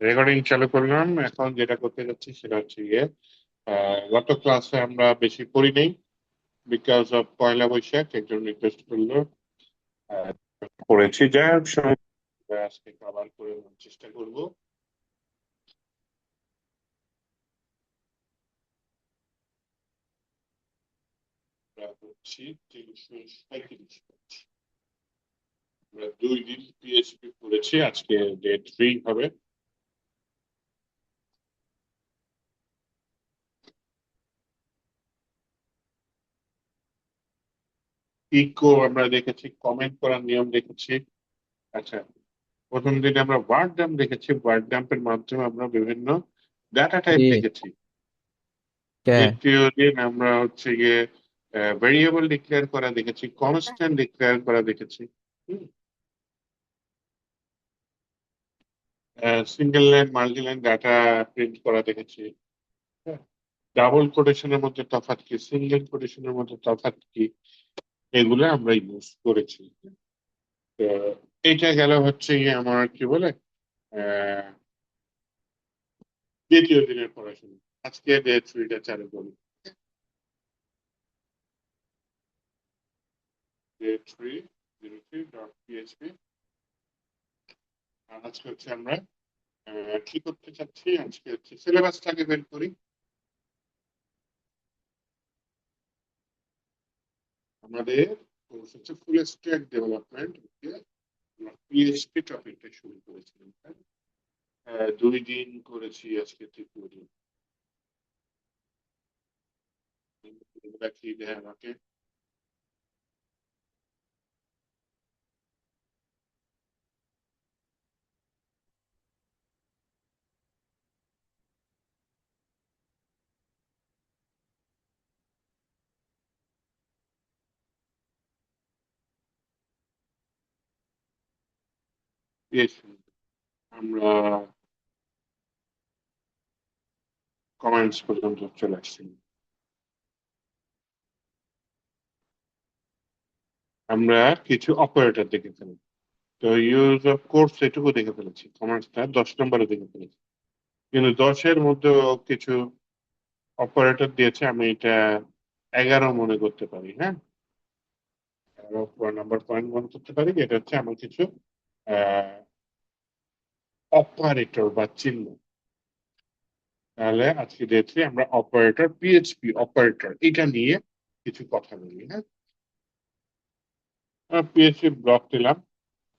Recording চালু করলাম। এখন যেটা করতে যাচ্ছি সেটা হচ্ছে গিয়ে গত ক্লাসে আমরা বেশি পড়ি নাই বিকজ অফ পয়লা বৈশাখ একজন রিকোয়েস্ট করলো। আহ, পড়েছি যাই হোক আজকে কভার করে নেওয়ার চেষ্টা করব। আমরা হচ্ছি 337 পড়ছি। আমরা 2 দিন পিএইচপি পড়েছি, আজকে ডে 3 হবে। ইকো আমরা দেখেছি, কমেন্ট করার নিয়ম দেখেছি। আচ্ছা, প্রথম দিনে আমরা ওয়ার্ড ডাম্প দেখেছি, ওয়ার্ড ডাম্পের মাধ্যমে আমরা বিভিন্ন ডাটা টাইপ কি দেখেছি। কে দ্বিতীয় দিন আমরা হচ্ছে গিয়ে ভেরিয়েবল ডিক্লেয়ার করা দেখেছি, কনস্ট্যান্ট ডিক্লেয়ার করা দেখেছি, single line multi line data print করা দেখেছি। ডাবল কোটেশনের মধ্যে তফাৎ কি, সিঙ্গেল কোটেশনের মধ্যে তফাৎ কি, এগুলো আমরা ইউজ করেছি। তো এইটা গেল হচ্ছে গিয়ে আমার কি বলে আহ দ্বিতীয় দিনের পড়াশোনা। আজকে ডে 3টা চালু করি। Day 3 03.php। আজকে হচ্ছে আমরা কি করতে চাচ্ছি, আজকে হচ্ছে সিলেবাসটাকে বের করি। আমাদের কোর্স হচ্ছে ফুল স্ট্যাক ডেভেলপমেন্ট, আমরা পিএইচপি টপিকটা শুরু করেছিলাম, তাই না? 2 দিন করেছি, আজকে 3 দিন। কি দেয় আমাকে? পিএইচপি আমরা কমেন্টস পর্যন্ত চলে আসছি। আমরা কিছু অপারেটর দেখে ফেলি। তো ইউজ অফ কোর্স এটুকু দেখে ফেলেছি, কমার্সটা 10 নম্বরে দেখে ফেলেছি। কিন্তু 10-এর মধ্যেও কিছু অপারেটর দিয়েছে, আমি এটা 11 মনে করতে পারি। হ্যাঁ, নাম্বার পয়েন্ট মনে করতে পারি। এটা হচ্ছে আমার কিছু অপারেটর বা চিহ্ন। তাহলে আজকে ডে 3 আমরা অপারেটর, পিএইচপি অপারেটর এটা নিয়ে কিছু কথা বলি। হ্যাঁ, পিএইচপি ব্লক দিলাম।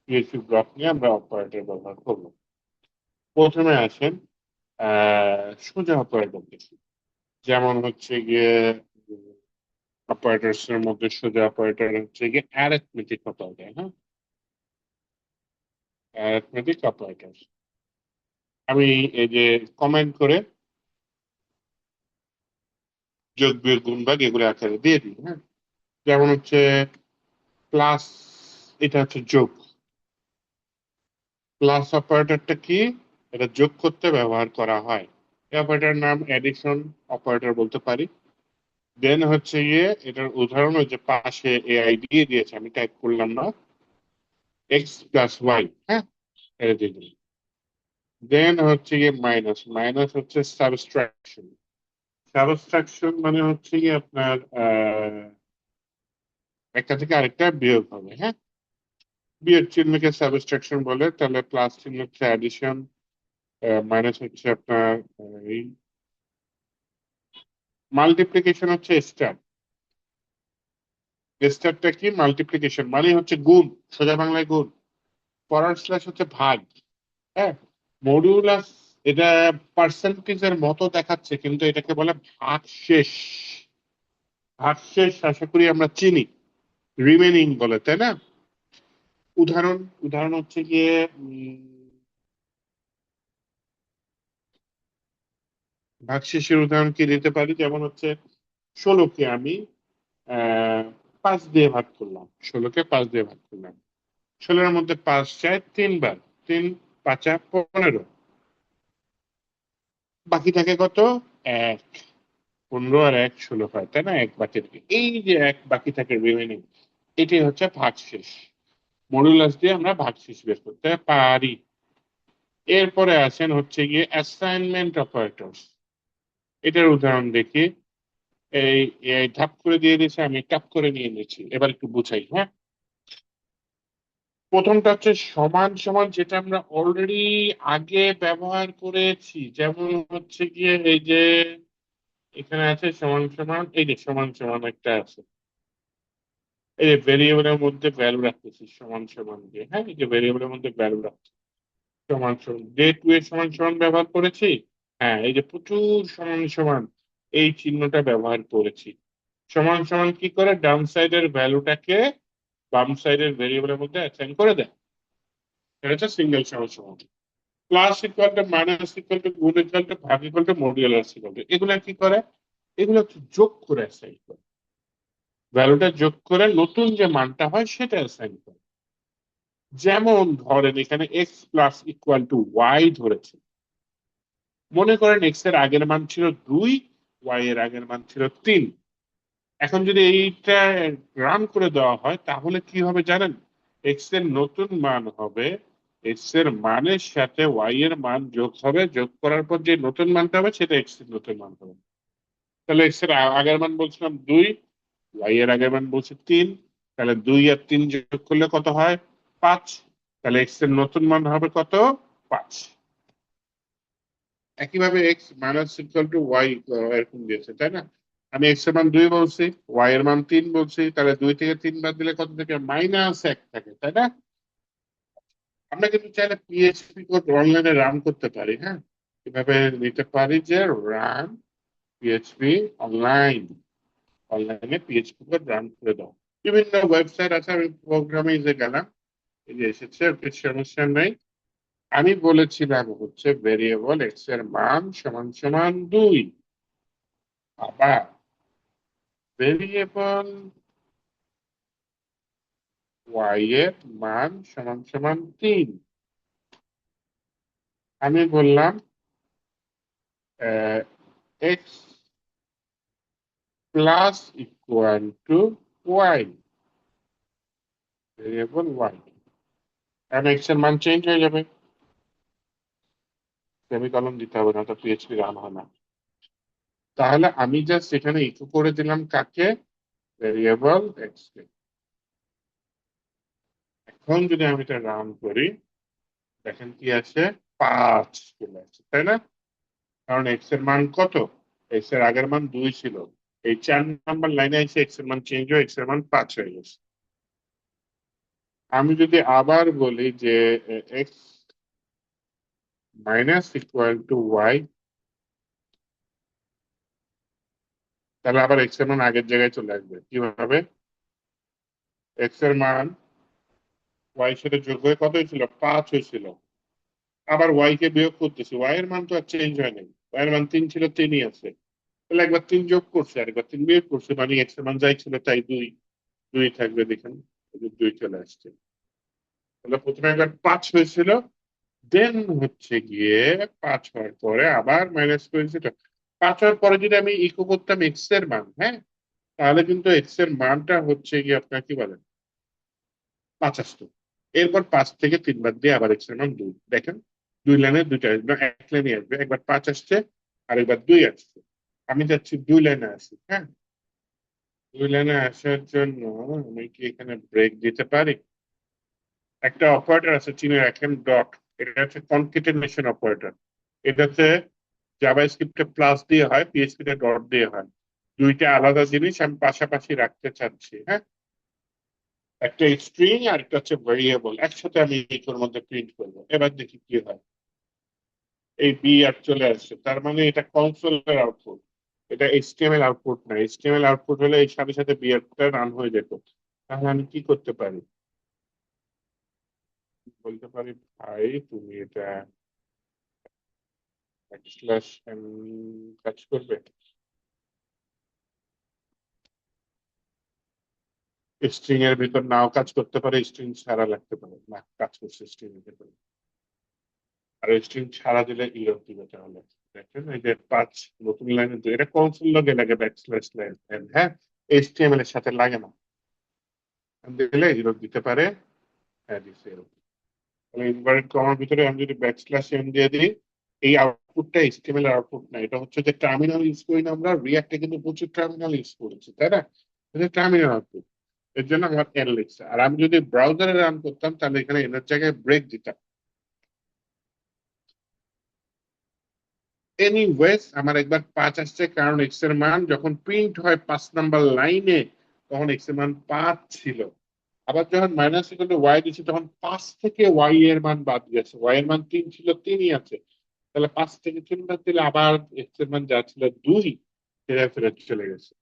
পিএইচপি ব্লক নিয়ে আমরা অপারেটর ব্যবহার করবো। প্রথমে আসেন সোজা অপারেটর দেখি। যেমন হচ্ছে গিয়ে অপারেটরস এর মধ্যে সোজা অপারেটর হচ্ছে গিয়ে অ্যারিথমেটিক অপারেটর। হ্যাঁ, অ্যারিথমেটিক অপারেটর আমি এই যে কমেন্ট করে যোগ বিয়োগ গুণ ভাগ এগুলো আকারে দিয়ে দিই। হ্যাঁ, যেমন হচ্ছে প্লাস, এটা হচ্ছে যোগ। প্লাস অপারেটরটা কি? এটা যোগ করতে ব্যবহার করা হয়। এই অপারেটর নাম এডিশন অপারেটর বলতে পারি। দেন হচ্ছে গিয়ে এটার উদাহরণ হচ্ছে পাশে এআই দিয়ে দিয়েছে, আমি টাইপ করলাম না, এক্স প্লাস ওয়াই। হ্যাঁ, এটা দিয়ে দিলাম। দেন হচ্ছে গিয়ে মাইনাস, মাইনাস হচ্ছে সাবস্ট্রাকশন। সাবস্ট্রাকশন মানে হচ্ছে গিয়ে আপনার একটা থেকে আরেকটা বিয়োগ হবে। হ্যাঁ, বিয়োগ চিহ্নকে সাবস্ট্রাকশন বলে। তাহলে প্লাস চিহ্ন হচ্ছে অ্যাডিশন, মাইনাস হচ্ছে আপনার এই মাল্টিপ্লিকেশন হচ্ছে স্টার। স্টারটা কি? মাল্টিপ্লিকেশন মানে হচ্ছে গুণ, সোজা বাংলায় গুণ। ফরওয়ার্ড স্ল্যাশ হচ্ছে ভাগ। হ্যাঁ, মডুলাস এটা পার্সেন্টেজের মতো দেখাচ্ছে, কিন্তু এটাকে বলে ভাগশেষ। ভাগশেষ আশা করি আমরা চিনি, রিমেনিং বলে, তাই না? উদাহরণ, উদাহরণ হচ্ছে গিয়ে ভাগশেষের উদাহরণ কি দিতে পারি? যেমন হচ্ছে 16কে আমি 5 দিয়ে ভাগ করলাম। 16কে 5 দিয়ে ভাগ করলাম। 16-এর মধ্যে 5 যায় 3 বার। 3 5 15, বাকি থাকে কত? 1। 15 আর 1 16 হয়, তাই না? 1 বাকি থাকে, এই যে 1 বাকি থাকে রিমেনিং, এটাই হচ্ছে ভাগশেষ। মডুলাস দিয়ে আমরা ভাগশেষ বের করতে পারি। এরপরে আসেন হচ্ছে গিয়ে অ্যাসাইনমেন্ট অপারেটর। এটার উদাহরণ দেখি। এই এই ধাপ করে দিয়ে দিয়েছে, আমি টাপ করে নিয়ে নিয়েছি, এবার একটু বুঝাই, হ্যাঁ। প্রথমটা হচ্ছে সমান সমান, যেটা আমরা অলরেডি আগে ব্যবহার করেছি। যেমন হচ্ছে গিয়ে এই যে এখানে আছে সমান সমান, এই যে সমান সমান একটা আছে, এই যে ভেরিয়েবলের মধ্যে ভ্যালু রাখতেছি সমান সমান দিয়ে, হ্যাঁ, এই যে ভেরিয়েবলের মধ্যে ভ্যালু রাখছি সমান সমান, ডে টু এর সমান সমান ব্যবহার করেছি। হ্যাঁ, এই যে প্রচুর সমান সমান, এই চিহ্নটা ব্যবহার করেছি। সমান সমান কি করে, ডান সাইডের ভ্যালুটাকে বাম সাইডের ভেরিয়েবলের মধ্যে অ্যাসাইন করে দেয়। এটা হচ্ছে সিঙ্গেল সমান সমান। Plus equal two, minus equal two, গুণ ইকুয়াল টু, ভাগ equal to, modulus equal to, এগুলো কি করে, এগুলো হচ্ছে যোগ করে অ্যাসাইন করে। ভ্যালুটা যোগ করে নতুন যে মানটা হয় সেটা অ্যাসাইন করে। যেমন ধরেন এখানে x plus equal to y ধরেছে। মনে করেন এক্স এর আগের মান ছিল 2, ওয়াই এর আগের মান ছিল 3। এখন যদি এইটা রান করে দেওয়া হয় তাহলে কি হবে জানেন? এক্স এর নতুন মান হবে, এক্স এর মানের সাথে ওয়াই এর মান যোগ হবে, যোগ করার পর যে নতুন মানটা হবে সেটা এক্স এর নতুন মান হবে। তাহলে এক্স এর আগের মান বলছিলাম 2, ওয়াই এর আগের মান বলছি 3। তাহলে 2 আর 3 যোগ করলে কত হয়? 5। তাহলে এক্স এর নতুন মান হবে কত? 5। একইভাবে x minus equal to y এরকম দিয়েছে, তাই না? আমি এক্স এর মান 2 বলছি, ওয়াই এর মান 3 বলছি, তাহলে 2 থেকে 3 বাদ দিলে কত থেকে? -1 থাকে, তাই না? আমরা কিন্তু চাইলে পিএইচপি কোড অনলাইনে রান করতে পারি, হ্যাঁ। কিভাবে নিতে পারি যে রান পিএইচপি অনলাইন, অনলাইনে পিএইচপি কোড রান করে দাও। বিভিন্ন ওয়েবসাইট আছে, আমি প্রোগ্রামে যে গেলাম, এই যে এসেছে, কিছু সমস্যা নেই। আমি বলেছিলাম হচ্ছে ভেরিয়েবল এক্স এর মান সমান সমান 2, আবার ভেরিয়েবল ওয়াই এর মান সমান সমান 3। আমি বললাম x plus equal to y, variable y, কারণ এক্স এর মান চেঞ্জ হয়ে যাবে, সেমিকলন দিতে হবে, না তো পিএইচপি রান হয় না। তাহলে আমি জাস্ট এখানে ইকো করে দিলাম কাকে? ভেরিয়েবল এক্স কে। এখন যদি আমি এটা রান করি, দেখেন কি আছে? 5 চলে আসছে, তাই না? কারণ এক্স এর মান কত? এক্স এর আগের মান 2 ছিল, এই 4 নম্বর লাইনে এসে এক্স এর মান চেঞ্জ হয়ে এক্স এর মান 5 হয়ে গেছে। আমি যদি আবার বলি যে x minus equal to y, তাহলে আবার এক্স এর মান আগের জায়গায় চলে আসবে। কিভাবে? এক্স এর মান ওয়াই সাথে যোগ হয়ে কত হয়েছিল? 5 হয়েছিল। আবার ওয়াই কে বিয়োগ করতেছি, ওয়াই এর মান তো আর চেঞ্জ হয় নাই, ওয়াই এর মান 3 ছিল, 3ই আছে। তাহলে একবার 3 যোগ করছে আর একবার 3 বিয়োগ করছে, মানে এক্স এর মান যাই ছিল তাই 2, 2 থাকবে। দেখেন, 2 চলে আসছে। তাহলে প্রথমে একবার 5 হয়েছিল, দেন হচ্ছে গিয়ে 5 হওয়ার পরে আবার মাইনাস করেছিল। 5 হওয়ার পরে যদি আমি ইকো করতাম এক্স এর মান, হ্যাঁ, তাহলে কিন্তু এক্স এর মানটা হচ্ছে গিয়ে আপনার কি বলেন? 5 আসতো। এরপর 5 থেকে 3 বাদ দিয়ে আবার এক্স এর মান 2। দেখেন, 2 লাইনে দুইটা আসবে, এক লাইনে আসবে, একবার 5 আসছে আর একবার 2 আসছে। আমি যাচ্ছি 2 লাইনে আসি, হ্যাঁ। 2 লাইনে আসার জন্য আমি কি এখানে ব্রেক দিতে পারি? একটা অপারেটর আছে, চিনে রাখেন, ডট। এটা হচ্ছে কনকেটেনেশন অপারেটর। এটাতে জাভাস্ক্রিপ্টে প্লাস দিয়ে হয়, পিএইচপি তে ডট দিয়ে হয়। দুইটা আলাদা জিনিস আমি পাশাপাশি রাখতে চাচ্ছি, হ্যাঁ। একটা স্ট্রিং আর একটা হচ্ছে ভেরিয়েবল, একসাথে আমি এটার মধ্যে প্রিন্ট করবো। এবার দেখি কি হয়। এই বি আর চলে আসছে, তার মানে এটা কনসোলের আউটপুট, এটা এইচটিএমএল আউটপুট না। এইচটিএমএল আউটপুট হলে এই সাথে সাথে বি আরটা রান হয়ে যেত। তাহলে আমি কি করতে পারি? বলতে পারি, ভাই তুমি এটা ব্যাকস্ল্যাশ এন কাজ করবে। স্ট্রিং এর ভিতর নাও কাজ করতে পারে, স্ট্রিং ছাড়া লাগতে পারে না, কাজ করছে স্ট্রিং এর ভিতরে। আর স্ট্রিং ছাড়া দিলে ইরর দিবে তাহলে। দেখেন এই যে 5 নতুন লাইনে, এটা কনসোল লগে লাগে ব্যাকস্ল্যাশ লাইন, হ্যাঁ, এইচটিএমএল এর সাথে লাগে না। দিলে ইরর দিতে পারে। হ্যাঁ, দিছে error। তাহলে ইনভার্টেড কমার ভিতরে আমি যদি ব্যাকস্ল্যাশ এন দিয়ে দিই, এই আউটপুটটা এইচটিএমএল আউটপুট না, এটা হচ্ছে যে টার্মিনাল ইউজ করি না আমরা রিয়াক্টে, কিন্তু প্রচুর টার্মিনাল ইউজ করেছি, তাই না? এটা টার্মিনাল আউটপুট, এর জন্য আমার এন লিখছে। আর আমি যদি ব্রাউজারে রান করতাম তাহলে এখানে এনের জায়গায় ব্রেক দিতাম। এনিওয়েজ আমার একবার 5 আসছে, কারণ এক্স এর মান যখন প্রিন্ট হয় 5 নাম্বার লাইনে, তখন এক্স এর মান 5 ছিল। আবার যখন মাইনাস ইকুয়াল টু ওয়াই দিচ্ছি, তখন 5 থেকে ওয়াই এর মান বাদ গেছে, ওয়াই এর মান 3 ছিল, 3ই আছে। তাহলে 5 থেকে 3 বাদ দিলে আবার এক্স এর মান যা ছিল 2, সেটা ফেরত চলে গেছে।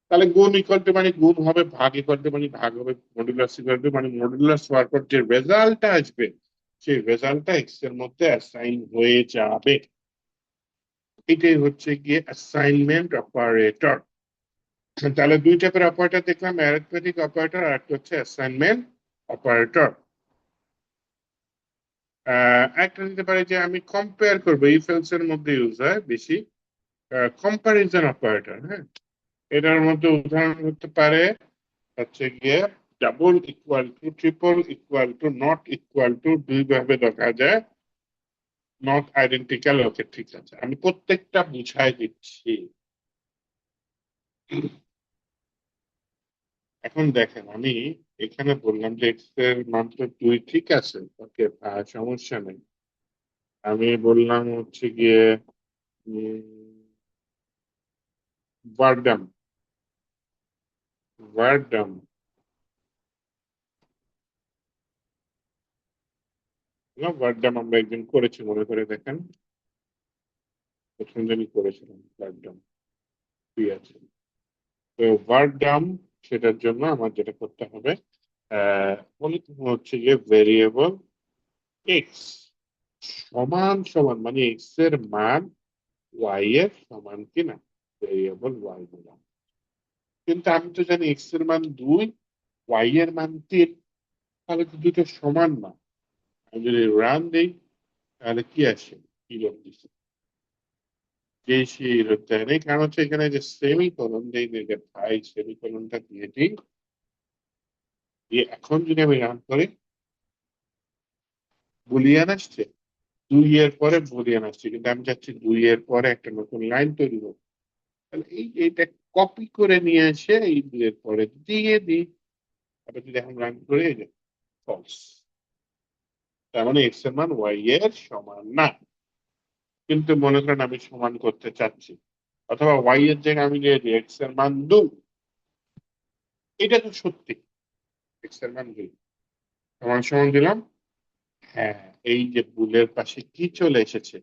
তাহলে গুণ ইকুয়াল টু মানে গুণ হবে, ভাগ ইকুয়াল টু মানে ভাগ হবে, মডুলাস ইকুয়াল টু মানে মডুলাস হওয়ার পর যে রেজাল্টটা আসবে, সেই রেজাল্টটা এক্স এর মধ্যে অ্যাসাইন হয়ে যাবে। এটাই হচ্ছে গিয়ে অ্যাসাইনমেন্ট অপারেটর। তাহলে দুই টাইপের অপারেটর দেখলাম, অ্যারিথমেটিক অপারেটর আর একটা হচ্ছে অ্যাসাইনমেন্ট অপারেটর। একটা নিতে পারি যে আমি কম্পেয়ার করবো, ইফ এলস এর মধ্যে ইউজ হয় বেশি, কম্পারিজন অপারেটর। হ্যাঁ, এটার মধ্যে উদাহরণ হতে পারে হচ্ছে গিয়ে double equal to, triple equal to, not equal two, দুই ভাবে দেখা যায়। নট আইডেন্টিক্যাল, ওকে ঠিক আছে, আমি প্রত্যেকটা বুঝাই দিচ্ছি। এখন দেখেন, আমি এখানে বললাম যে এক্স এর মান তো 2, ঠিক আছে, ওকে, সমস্যা নেই। আমি বললাম হচ্ছে গিয়ে ভার্ডাম, ভার্ডাম ভার্ডাম আমরা একদিন করেছি মনে করে দেখেন, প্রথম দিনই করেছিলাম ভার্ডাম, ঠিক আছে। তো ভার্ডাম, সেটার জন্য আমার যেটা করতে হবে, হচ্ছে গিয়ে ভেরিয়েবল এক্স সমান সমান, মানে এক্স এর মান ওয়াই এর সমান কিনা, ভেরিয়েবল ওয়াই বললাম। কিন্তু আমি তো জানি এক্স এর মান 2, ওয়াই এর মান 3, তাহলে তো দুটো সমান না। আমি যদি রান দিই তাহলে কি আসে, ইরর দিছে, যে সে ইরর দেয় নাই, কারণ হচ্ছে এখানে যে সেমিকোলন দেই যে ভাই, সেমিকোলনটা দিয়ে দিই, দিয়ে এখন যদি আমি রান করি, বুলিয়ান আসছে, 2 এর পরে বুলিয়ান আসছে, কিন্তু আমি চাচ্ছি 2 এর পরে একটা নতুন লাইন তৈরি হোক। তাহলে এইটা কপি করে নিয়ে এসে এই 2 এর পরে দিয়ে দিই। তারপর যদি এখন রান করি, এই যে ফলস, তার মানে এক্স এর মান ওয়াই এর সমান না। কিন্তু মনে করেন আমি সমান করতে চাচ্ছি, অথবা ওয়াই এর জায়গায় আমি দিয়ে দিই এক্স এর মান 2, এটা তো সত্যি, এক্স এর মান 2 সমান সমান দিলাম। হ্যাঁ, এই যে বুলের পাশে কি চলে এসেছে,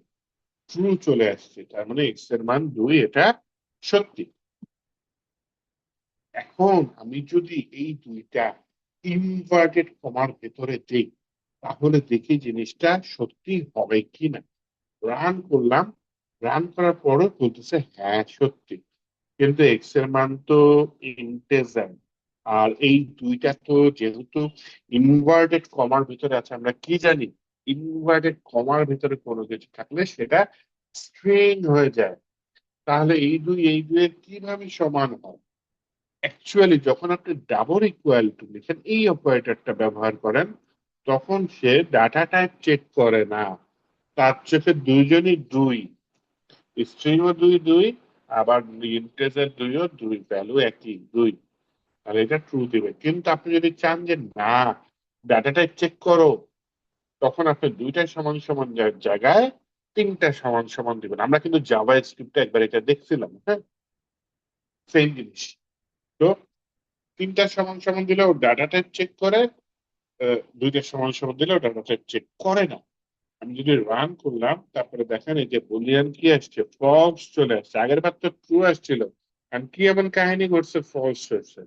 ট্রু চলে আসছে, তার মানে এক্স এর মান 2, এটা সত্যি। এখন আমি যদি এই দুইটা ইনভার্টেড কমার ভেতরে দিই, তাহলে দেখি জিনিসটা সত্যি হবে কিনা। রান করলাম, রান করার পরও বলতেছে হ্যাঁ সত্যি, কিন্তু এক্স এর মান তো ইন্টেজার। আর এই দুইটা তো যেহেতু ইনভার্টেড কমার ভিতরে আছে, আমরা কি জানি, ইনভার্টেড কমার ভিতরে কোনো কিছু থাকলে সেটা স্ট্রিং হয়ে যায়। তাহলে এই দুইয়ের কিভাবে সমান হয়? অ্যাকচুয়ালি যখন আপনি ডাবল ইকুয়াল টু লিখেন, এই অপারেটরটা ব্যবহার করেন, তখন সে ডাটা টাইপ চেক করে না, তার চোখে দুইজনই 2, স্ট্রিংও 2 2, আবার ইন্টিজার 2ও 2, ভ্যালু একই 2, তাহলে এটা ট্রু দিবে। কিন্তু আপনি যদি চান যে না, ডাটা টাইপ চেক করো, তখন আপনি দুইটাই সমান সমান জায়গায় তিনটা সমান সমান দিবেন। আমরা কিন্তু জাভা স্ক্রিপ্টে একবার এটা দেখছিলাম, হ্যাঁ, সেম জিনিস। তো তিনটা সমান সমান দিলে ও ডাটা টাইপ চেক করে, দুইটা সমান সমান দিলে ও ডাটা টাইপ চেক করে না। আমি যদি রান করলাম, তারপরে দেখেন এই যে বুলিয়ান কি আসছে, ফলস চলে আসছে, আগের বার তো ট্রু আসছিল, আর কি এমন কাহিনী ঘটছে, ফলস হয়েছে।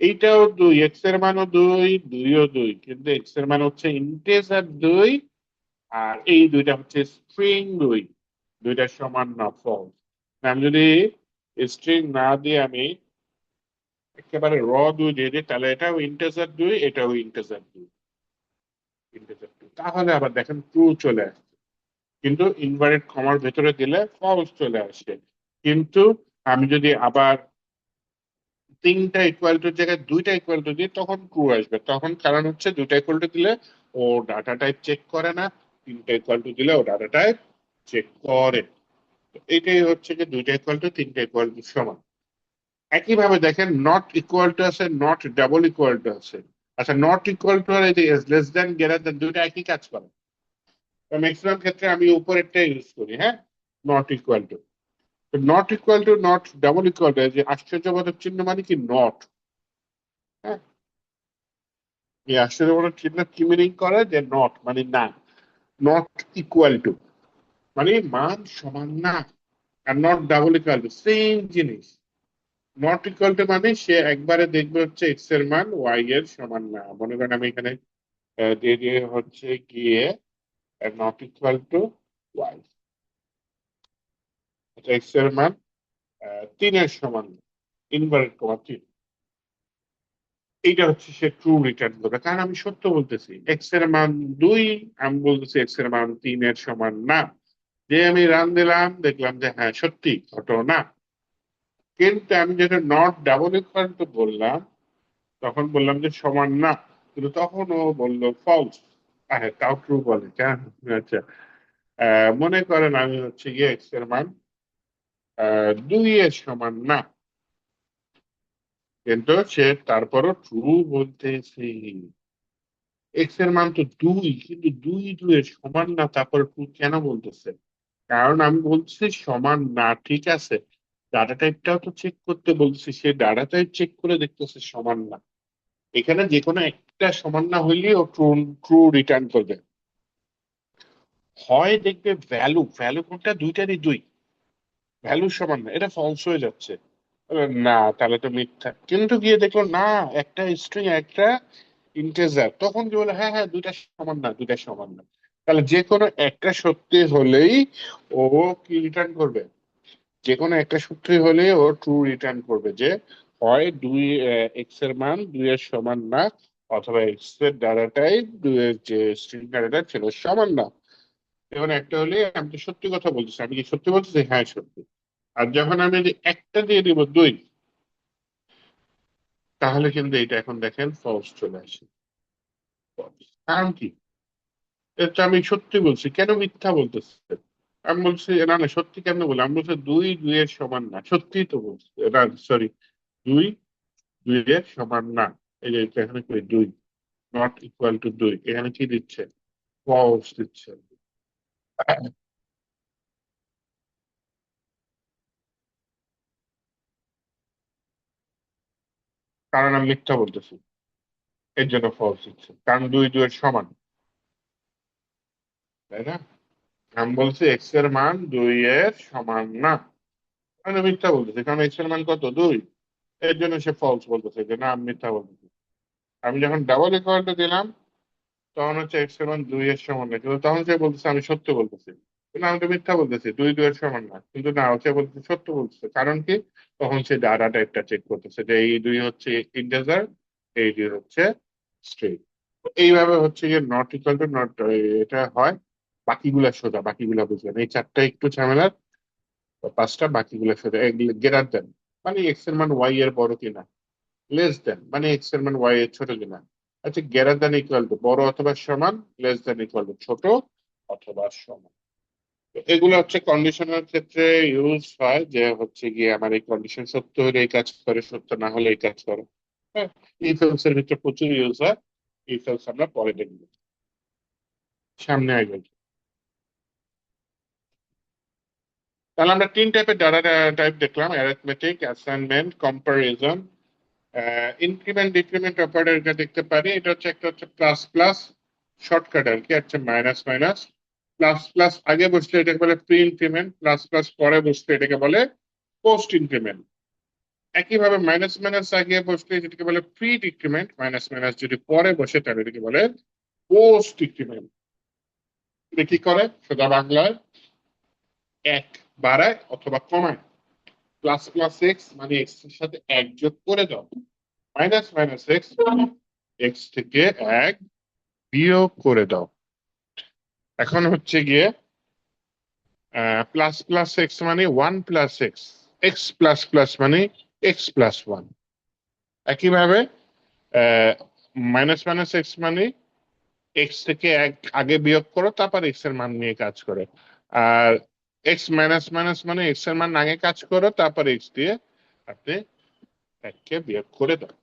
এইটাও 2, এক্স এর মানও 2, 2ও 2, কিন্তু এক্স এর মান হচ্ছে ইন্টিজার 2, আর এই দুইটা হচ্ছে স্ট্রিং 2, দুইটা সমান না, ফলস। আমি যদি স্ট্রিং না দিয়ে আমি একেবারে 2 দিয়ে দিই, তাহলে এটাও ইন্টিজার 2, এটাও ইন্টিজার 2, ইন্টিজার 2, তাহলে আবার দেখেন ট্রু চলে আসছে। কিন্তু ইনভার্টেড কমার ভেতরে দিলে ফলস চলে আসে। কিন্তু আমি যদি আবার তিনটা ইকুয়াল টুর জায়গায় দুইটা ইকুয়াল টু দিই, তখন ট্রু আসবে, তখন কারণ হচ্ছে দুইটা ইকুয়াল টু দিলে ও ডাটা টাইপ চেক করে না, তিনটা ইকুয়াল টু দিলে ও ডাটা টাইপ চেক করে। এটাই হচ্ছে যে দুইটা ইকুয়াল টু তিনটা ইকুয়াল টু সমান। একইভাবে দেখেন নট ইকুয়াল টু আছে, নট ডাবল ইকুয়াল টু আছে। আচ্ছা, নট ইকুয়াল টু আর এই যে লেস দেন গ্রেটার দেন দুইটা একই কাজ করে। ম্যাক্সিমাম ক্ষেত্রে আমি উপরেরটা ইউজ করি, হ্যাঁ, not equal two. Not equal two, not double equal to, যে আশ্চর্যবোধক চিহ্ন মানে কি নট, হ্যাঁ, এই আশ্চর্যবোধক চিহ্ন কি মিনিং করে, যে নট মানে না, নট ইকুয়াল টু মানে মান সমান না, are not double equal to same জিনিস। নট ইকুয়াল টু মানে সে একবারে দেখবে হচ্ছে এক্স এর মান ওয়াই এর সমান না। মনে করেন আমি এখানে দিয়ে দিয়ে হচ্ছে গিয়ে not equal to y, x এর মান 3-এর সমান, ইনভার্টেড কমা 3, এইটা হচ্ছে সে ট্রু রিটার্ন করবে, কারণ আমি সত্য বলতেছি এক্স এর মান 2, আমি বলতেছি এক্স এর মান 3-এর সমান না। যে আমি রান দিলাম, দেখলাম যে হ্যাঁ সত্যি ঘটনা। কিন্তু আমি যেটা নট ডাবল ইকুয়াল টু বললাম, তখন বললাম যে সমান না, কিন্তু তখন ও বললো ফলস। হ্যাঁ, তাও ট্রু বলে কেন? আচ্ছা, মনে করেন আমি হচ্ছে গিয়ে এক্স এর মান 2-এর সমান না, কিন্তু সে তারপরও ট্রু বলতেছে। এক্স এর মান তো 2, কিন্তু 2-এর সমান না, তারপর ট্রু কেন বলতেছে? কারণ আমি বলছি সমান না, ঠিক আছে, ডাটা টাইপটাও তো চেক করতে বলছি, সে ডাটা টাইপ চেক করে দেখতেছে সমান না। এখানে যে কোনো একটা সমান না হইলে ও ট্রু ট্রু রিটার্ন করবে। হয় দেখবে ভ্যালু, ভ্যালু কোনটা, দুইটারই 2, ভ্যালু সমান না, এটা ফলস হয়ে যাচ্ছে। না, তাহলে তো মিথ্যা। কিন্তু গিয়ে দেখলো না, একটা স্ট্রিং একটা ইন্টিজার, তখন কি বলে হ্যাঁ হ্যাঁ দুইটা সমান না, দুইটা সমান না। তাহলে যে কোনো একটা সত্যি হলেই ও কি রিটার্ন করবে? যে কোনো একটা সত্যি হলে ও ট্রু রিটার্ন করবে, যে হয় এক্স এর মান 2-এর সমান না, অথবা এক্স এর ডাটাটাই 2-এর যে স্ট্রিং ডাটাটা ছিল সমান না। এখন একটা হলে আমি তো সত্যি কথা বলতেছি, আমি কি সত্যি বলতেছি? হ্যাঁ সত্যি। আর যখন আমি যদি একটা দিয়ে দিব 2, তাহলে কিন্তু এটা এখন দেখেন ফলস চলে আসে। False। কারণ কি? এটা আমি সত্যি বলছি, কেন মিথ্যা বলতেছে? আমি বলছি না না সত্যি কেন বলি, আমি বলছি 2-এর সমান না, সত্যি তো বলছি না, সরি, 2-এর সমান না। এই যে এটা এখানে কই 2 নট ইকুয়াল টু 2, এখানে কি দিচ্ছে? ফলস দিচ্ছে। কারণ আমি মিথ্যা বলতেছি, এর জন্য ফলস দিচ্ছে, কারণ 2-এর সমান, তাই না? আমি বলছি এক্স এর মান 2-এর সমান না, আমি মিথ্যা বলতেছি, কারণ এক্স এর মান কত, 2, এর জন্য সে ফলস বলতেছে যে না আমি মিথ্যা বলতেছি। আমি যখন ডাবল ইকুয়ালটা দিলাম, তখন হচ্ছে এক্স এর মান 2-এর সমান না, কিন্তু তখন সে বলতেছে আমি সত্য বলতেছি, কিন্তু আমি তো মিথ্যা বলতেছি, 2-এর সমান না, কিন্তু না, সে বলতেছে সত্য বলতেছে। কারণ কি? তখন সে ডাটা টাইপটা চেক করতেছে, যে এই 2 হচ্ছে ইন্টিজার, এই 2 হচ্ছে স্ট্রিং। এইভাবে হচ্ছে যে নট ইকুয়াল টু নট, এটা হয়। বাকিগুলা সোজা, বাকিগুলা বুঝলেন, এই চারটা একটু ঝামেলার, পাঁচটা বাকিগুলা সোজা। গ্রেটার দেন মানে এক্স এর মান ওয়াই এর বড় কিনা, লেস দেন মানে এক্স এর মান ওয়াই এর ছোট কিনা। আচ্ছা, গ্রেটার দেন ইকুয়াল টু বড় অথবা সমান, লেস দেন ইকুয়াল টু ছোট অথবা সমান। তো এগুলো হচ্ছে কন্ডিশনের ক্ষেত্রে ইউজ হয়, যে হচ্ছে গিয়ে আমার এই কন্ডিশন সত্য হলে এই কাজ করে, সত্য না হলে এই কাজ করে। হ্যাঁ, ইফ এলস এর ভিতরে প্রচুর ইউজ হয়। ইফ এলস আমরা পরে দেখবো, সামনে আগে। তাহলে আমরা 3 টাইপের ডাটা টাইপ দেখলাম: arithmetic, assignment, comparison. Increment decrement operator এটা দেখতে পারি, এটা হচ্ছে একটা হচ্ছে প্লাস প্লাস, শর্টকাট আর কি, হচ্ছে মাইনাস মাইনাস। প্লাস প্লাস আগে বসলে এটাকে বলে প্রি ইনক্রিমেন্ট, প্লাস প্লাস পরে বসলে এটাকে বলে পোস্ট ইনক্রিমেন্ট। একইভাবে মাইনাস মাইনাস আগে বসলে যেটাকে বলে প্রি ডিক্রিমেন্ট, মাইনাস মাইনাস যদি পরে বসে তাহলে এটাকে বলে পোস্ট ডিক্রিমেন্ট। এটা কি করে সোজা বাংলায়? এক বাড়ায় অথবা কমায়। প্লাস প্লাস এক্স মানে এক্স এর সাথে এক যোগ করে দাও, মাইনাস মাইনাস এক্স এক্স থেকে এক বিয়োগ করে দাও। এখন হচ্ছে গিয়ে প্লাস প্লাস এক্স মানে 1 plus x, x plus plus মানে এক্স প্লাস 1। একইভাবে মাইনাস মাইনাস এক্স মানে এক্স থেকে এক আগে বিয়োগ করো, তারপর এক্স এর মান নিয়ে কাজ করো। আর এক্স মাইনাস মাইনাস মানে এক্স এর মান আগে কাজ করো, তারপর এক্স দিয়ে আপনি এককে বিয়োগ করে দাও।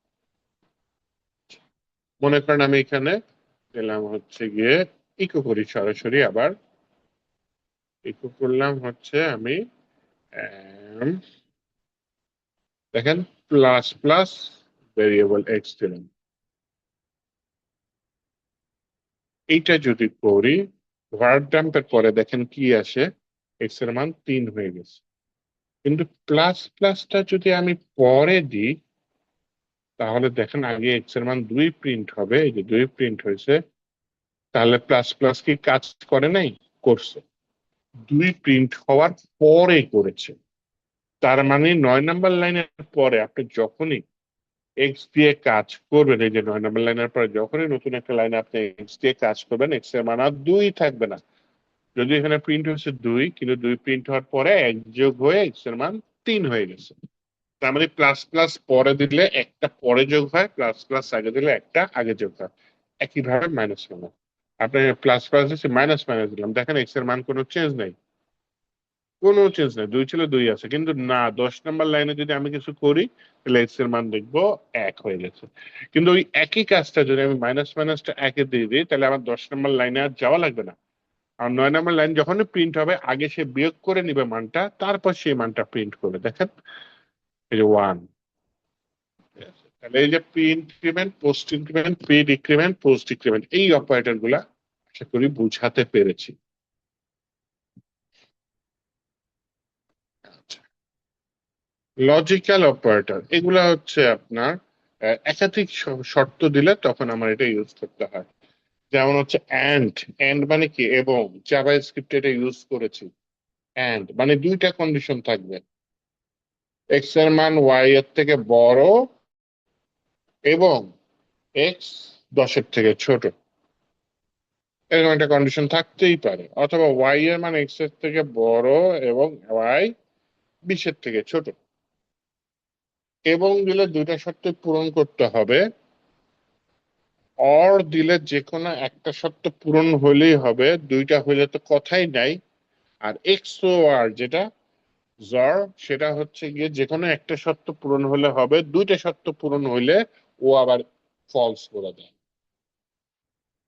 মনে করেন আমি এখানে দিলাম হচ্ছে গিয়ে ইকো করি সরাসরি, আবার ইকো করলাম হচ্ছে আমি আম, দেখেন প্লাস প্লাস ভেরিয়েবল এক্স দিলাম। এইটা যদি করি ভার্ব ডাম্পের পরে দেখেন কি আসে, এক্স এর মান 3 হয়ে গেছে। কিন্তু প্লাস প্লাসটা যদি আমি পরে দিই, তাহলে দেখেন আগে এক্স এর মান 2 প্রিন্ট হবে, এই যে 2 প্রিন্ট হয়েছে। তাহলে প্লাস প্লাস কি কাজ করে নাই? করছে। 2 প্রিন্ট হওয়ার পরে করেছে। তার মানে 9 নম্বর লাইনের পরে আপনি যখনই এক্স দিয়ে কাজ করবেন, এই যে 9 নম্বর লাইনের পরে যখনই নতুন একটা লাইনে আপনি এক্স দিয়ে কাজ করবেন, এক্স এর মান আর 2 থাকবে না। যদি এখানে প্রিন্ট হয়েছে 2, কিন্তু 2 প্রিন্ট হওয়ার পরে এক যোগ হয়ে এক্স এর মান 3 হয়ে গেছে। তার মানে প্লাস প্লাস পরে দিলে একটা পরে যোগ হয়, প্লাস প্লাস আগে দিলে একটা আগে যোগ হয়। একইভাবে মাইনাস মানে আপনি প্লাস প্লাস দিচ্ছি, মাইনাস মাইনাস দিলাম, দেখেন এক্স এর মান কোনো চেঞ্জ নেই। কোনো চেঞ্জ নেই, 2 ছিল 2 আছে। কিন্তু না, 10 নম্বর লাইনে যদি আমি কিছু করি, তাহলে এক্স এর মান দেখবো 1 হয়ে গেছে। কিন্তু ওই একই কাজটা যদি আমি মাইনাস মাইনাসটা একে দিয়ে দিই, তাহলে আমার 10 নম্বর লাইনে আর যাওয়া লাগবে না। আর 9 নম্বর লাইন যখনই প্রিন্ট হবে, আগে সে বিয়োগ করে নিবে মানটা, তারপর সেই মানটা প্রিন্ট করে দেখেন, এই যে 1। তাহলে এই যে pre increment, post increment, pre decrement, post decrement, এই অপারেটর গুলা আশা করি বুঝাতে পেরেছি। লজিক্যাল অপারেটর এগুলা হচ্ছে আপনার একাধিক শর্ত দিলে তখন আমার এটা ইউজ করতে হয়। যেমন হচ্ছে অ্যান্ড। অ্যান্ড মানে কি? এবং জাভা স্ক্রিপ্টে এটা ইউজ করেছি। অ্যান্ড মানে দুইটা কন্ডিশন থাকবে, এক্স এর মান ওয়াই এর থেকে বড় এবং এক্স 10-এর থেকে ছোট। এরকম একটা কন্ডিশন থাকতেই পারে। অথবা ওয়াই এর মান এক্স এর থেকে বড় এবং ওয়াই 20-এর থেকে ছোট। এবং দিলে দুইটা শর্ত পূরণ করতে হবে। অর দিলে যে কোনো একটা শর্ত পূরণ হলেই হবে, দুইটা হইলে তো কথাই নাই। আর এক্স ও আর যেটা জর, সেটা হচ্ছে গিয়ে যে কোনো একটা শর্ত পূরণ হলে হবে, দুইটা শর্ত পূরণ হইলে ও আবার ফলস করে দেয়।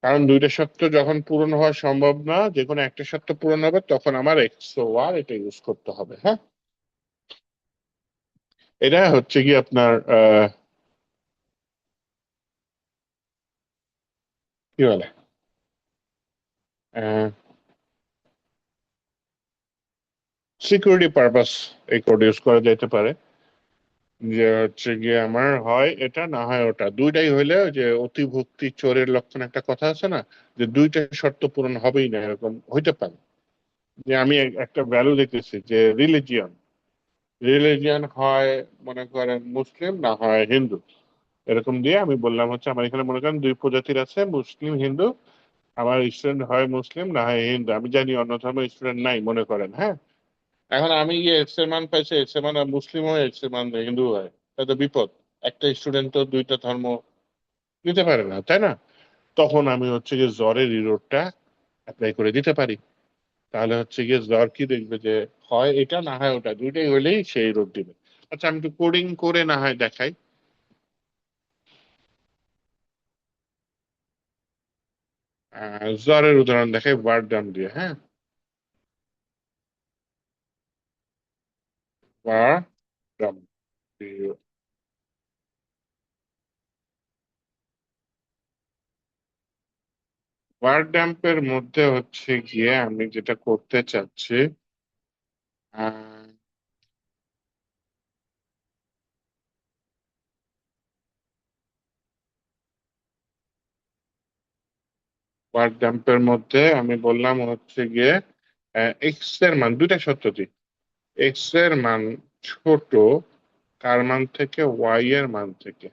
কারণ দুইটা শর্ত যখন পূরণ হওয়া সম্ভব না, যে কোনো একটা শর্ত পূরণ হবে, তখন আমার এক্স ও আর এটা ইউজ করতে হবে। হ্যাঁ, এটা হচ্ছে কি আপনার কি বলে সিকিউরিটি পারপাস এই কোড ইউজ করা যেতে পারে। যে হচ্ছে গিয়ে আমার হয় এটা, না হয় ওটা, দুইটাই হইলে ওই যে অতিভক্তি চোরের লক্ষণ একটা কথা আছে না, যে দুইটা শর্ত পূরণ হবেই না, এরকম হইতে পারে। যে আমি একটা ভ্যালু দেখতেছি যে রিলিজিয়ন, রিলিজিয়ন হয় মনে করেন মুসলিম, না হয় হিন্দু। এরকম দিয়ে আমি বললাম হচ্ছে আমার এখানে মনে করেন দুই প্রজাতির আছে, মুসলিম হিন্দু। আমার স্টুডেন্ট হয় মুসলিম, না হয় হিন্দু। আমি জানি অন্য ধর্মের স্টুডেন্ট নাই মনে করেন, হ্যাঁ। এখন আমি গিয়ে এক্স এর মান পাইছি, এক্স এর মান আর মুসলিম হয়, এক্স এর মান হিন্দু হয়, তাহলে তো বিপদ। একটা স্টুডেন্ট তো দুইটা ধর্ম নিতে পারে না, তাই না? তখন আমি হচ্ছে গিয়ে জ্বরের ইরোডটা অ্যাপ্লাই করে দিতে পারি। তাহলে হচ্ছে গিয়ে জ্বর কি দেখবে যে হয় এটা, না হয় ওটা, দুইটাই হলেই সেই রোড দিবে। আচ্ছা, আমি একটু কোডিং করে না হয় দেখাই। জ্বরের উদাহরণ দেখাই ওয়ার্ড ডাম দিয়ে, হ্যাঁ। ওয়ার্ড ডাম দিয়ে। ওয়ার্ড ড্যাম্পের মধ্যে হচ্ছে গিয়ে আমি যেটা করতে চাচ্ছি, ওয়ার্ড ডাম্পের মধ্যে আমি বললাম হচ্ছে গিয়ে এক্স এর মান দুইটা শর্ত দিই। এক্স এর মান ছোট কার মান থেকে? ওয়াই এর মান থেকে।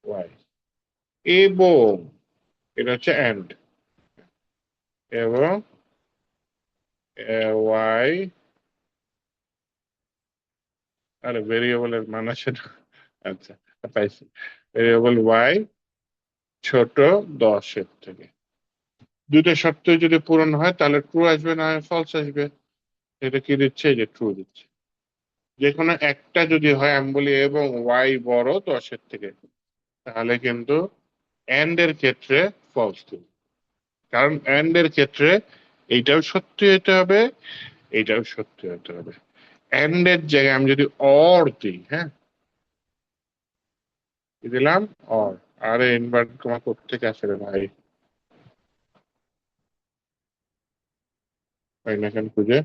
ওয়াই এবং এটা হচ্ছে এন্ড, এবং ওয়াই, আরে ভেরিয়েবলের মান আছে না। আচ্ছা, পাইছি। ভেরিয়েবল ওয়াই ছোট 10-এর থেকে। দুইটা শর্ত যদি পূরণ হয় তাহলে ট্রু আসবে, না ফলস আসবে। এটা কি দিচ্ছে? এই যে ট্রু দিচ্ছে। যে কোনো একটা যদি হয়, আমি বলি এবং ওয়াই বড় 10-এর থেকে, তাহলে কিন্তু এন্ড এর ক্ষেত্রে ফলস দিবে। কারণ এন্ড এর ক্ষেত্রে এইটাও সত্যি হতে হবে, এইটাও সত্যি হতে হবে। এন্ড এর জায়গায় আমি যদি অর দিই, হ্যাঁ, কি দিলাম? অর। আরে ইনভার্ট তোমার কোত্থেকে আসে রে ভাই? পাই না কেন খুঁজে?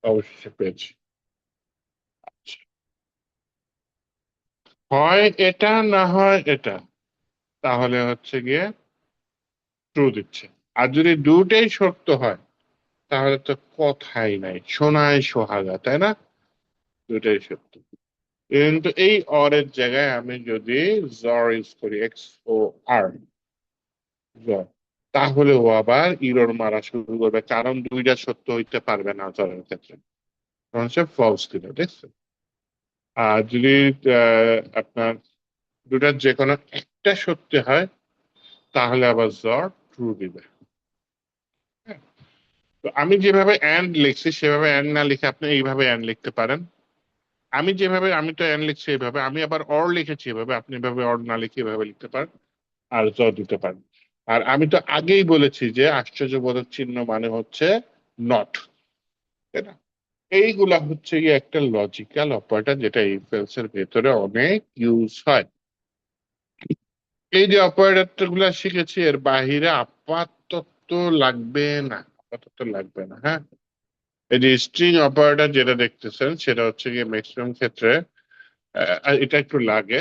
অবশেষে পেয়েছি। আচ্ছা। হয় এটা, না হয় এটা, তাহলে হচ্ছে গিয়ে ট্রু দিচ্ছে। আর যদি দুটাই সত্য হয় তাহলে তো কথাই নাই, সোনায় সোহাগা, তাই না? দুটাই সত্য। কিন্তু এই অর এর জায়গায় আমি যদি জর ইউজ করি, এক্স ও আর, জর, তাহলে ও আবার ইরর মারা শুরু করবে, কারণ দুইটা সত্য হইতে পারবে না জরের ক্ষেত্রে। তখন সে ফলস দিল, দেখছো? আর যদি আপনার দুটার যে কোনো একটা সত্যি হয় তাহলে আবার জর ট্রু দিবে। হ্যাঁ? তো আমি যেভাবে অ্যান্ড লিখছি সেভাবে অ্যান্ড না লিখে আপনি এইভাবে অ্যান্ড লিখতে পারেন। আমি যেভাবে, আমি তো অ্যান্ড লিখছি এইভাবে, আমি আবার অর লিখেছি এভাবে, আপনি এভাবে অর না লিখে এভাবে লিখতে পারেন, আর জ দিতে পারেন। আর আমি তো আগেই বলেছি যে আশ্চর্যবোধক চিহ্ন মানে হচ্ছে নট, তাই না? এইগুলা হচ্ছে গিয়ে একটা লজিক্যাল অপারেটর যেটা ইফেলস এর ভেতরে অনেক ইউজ হয়। এই যে অপারেটর গুলা শিখেছি এর বাহিরে আপাতত লাগবে না, আপাতত লাগবে না, হ্যাঁ। এই যে স্ট্রিং অপারেটর যেটা দেখতেছেন সেটা হচ্ছে গিয়ে ম্যাক্সিমাম ক্ষেত্রে এটা একটু লাগে।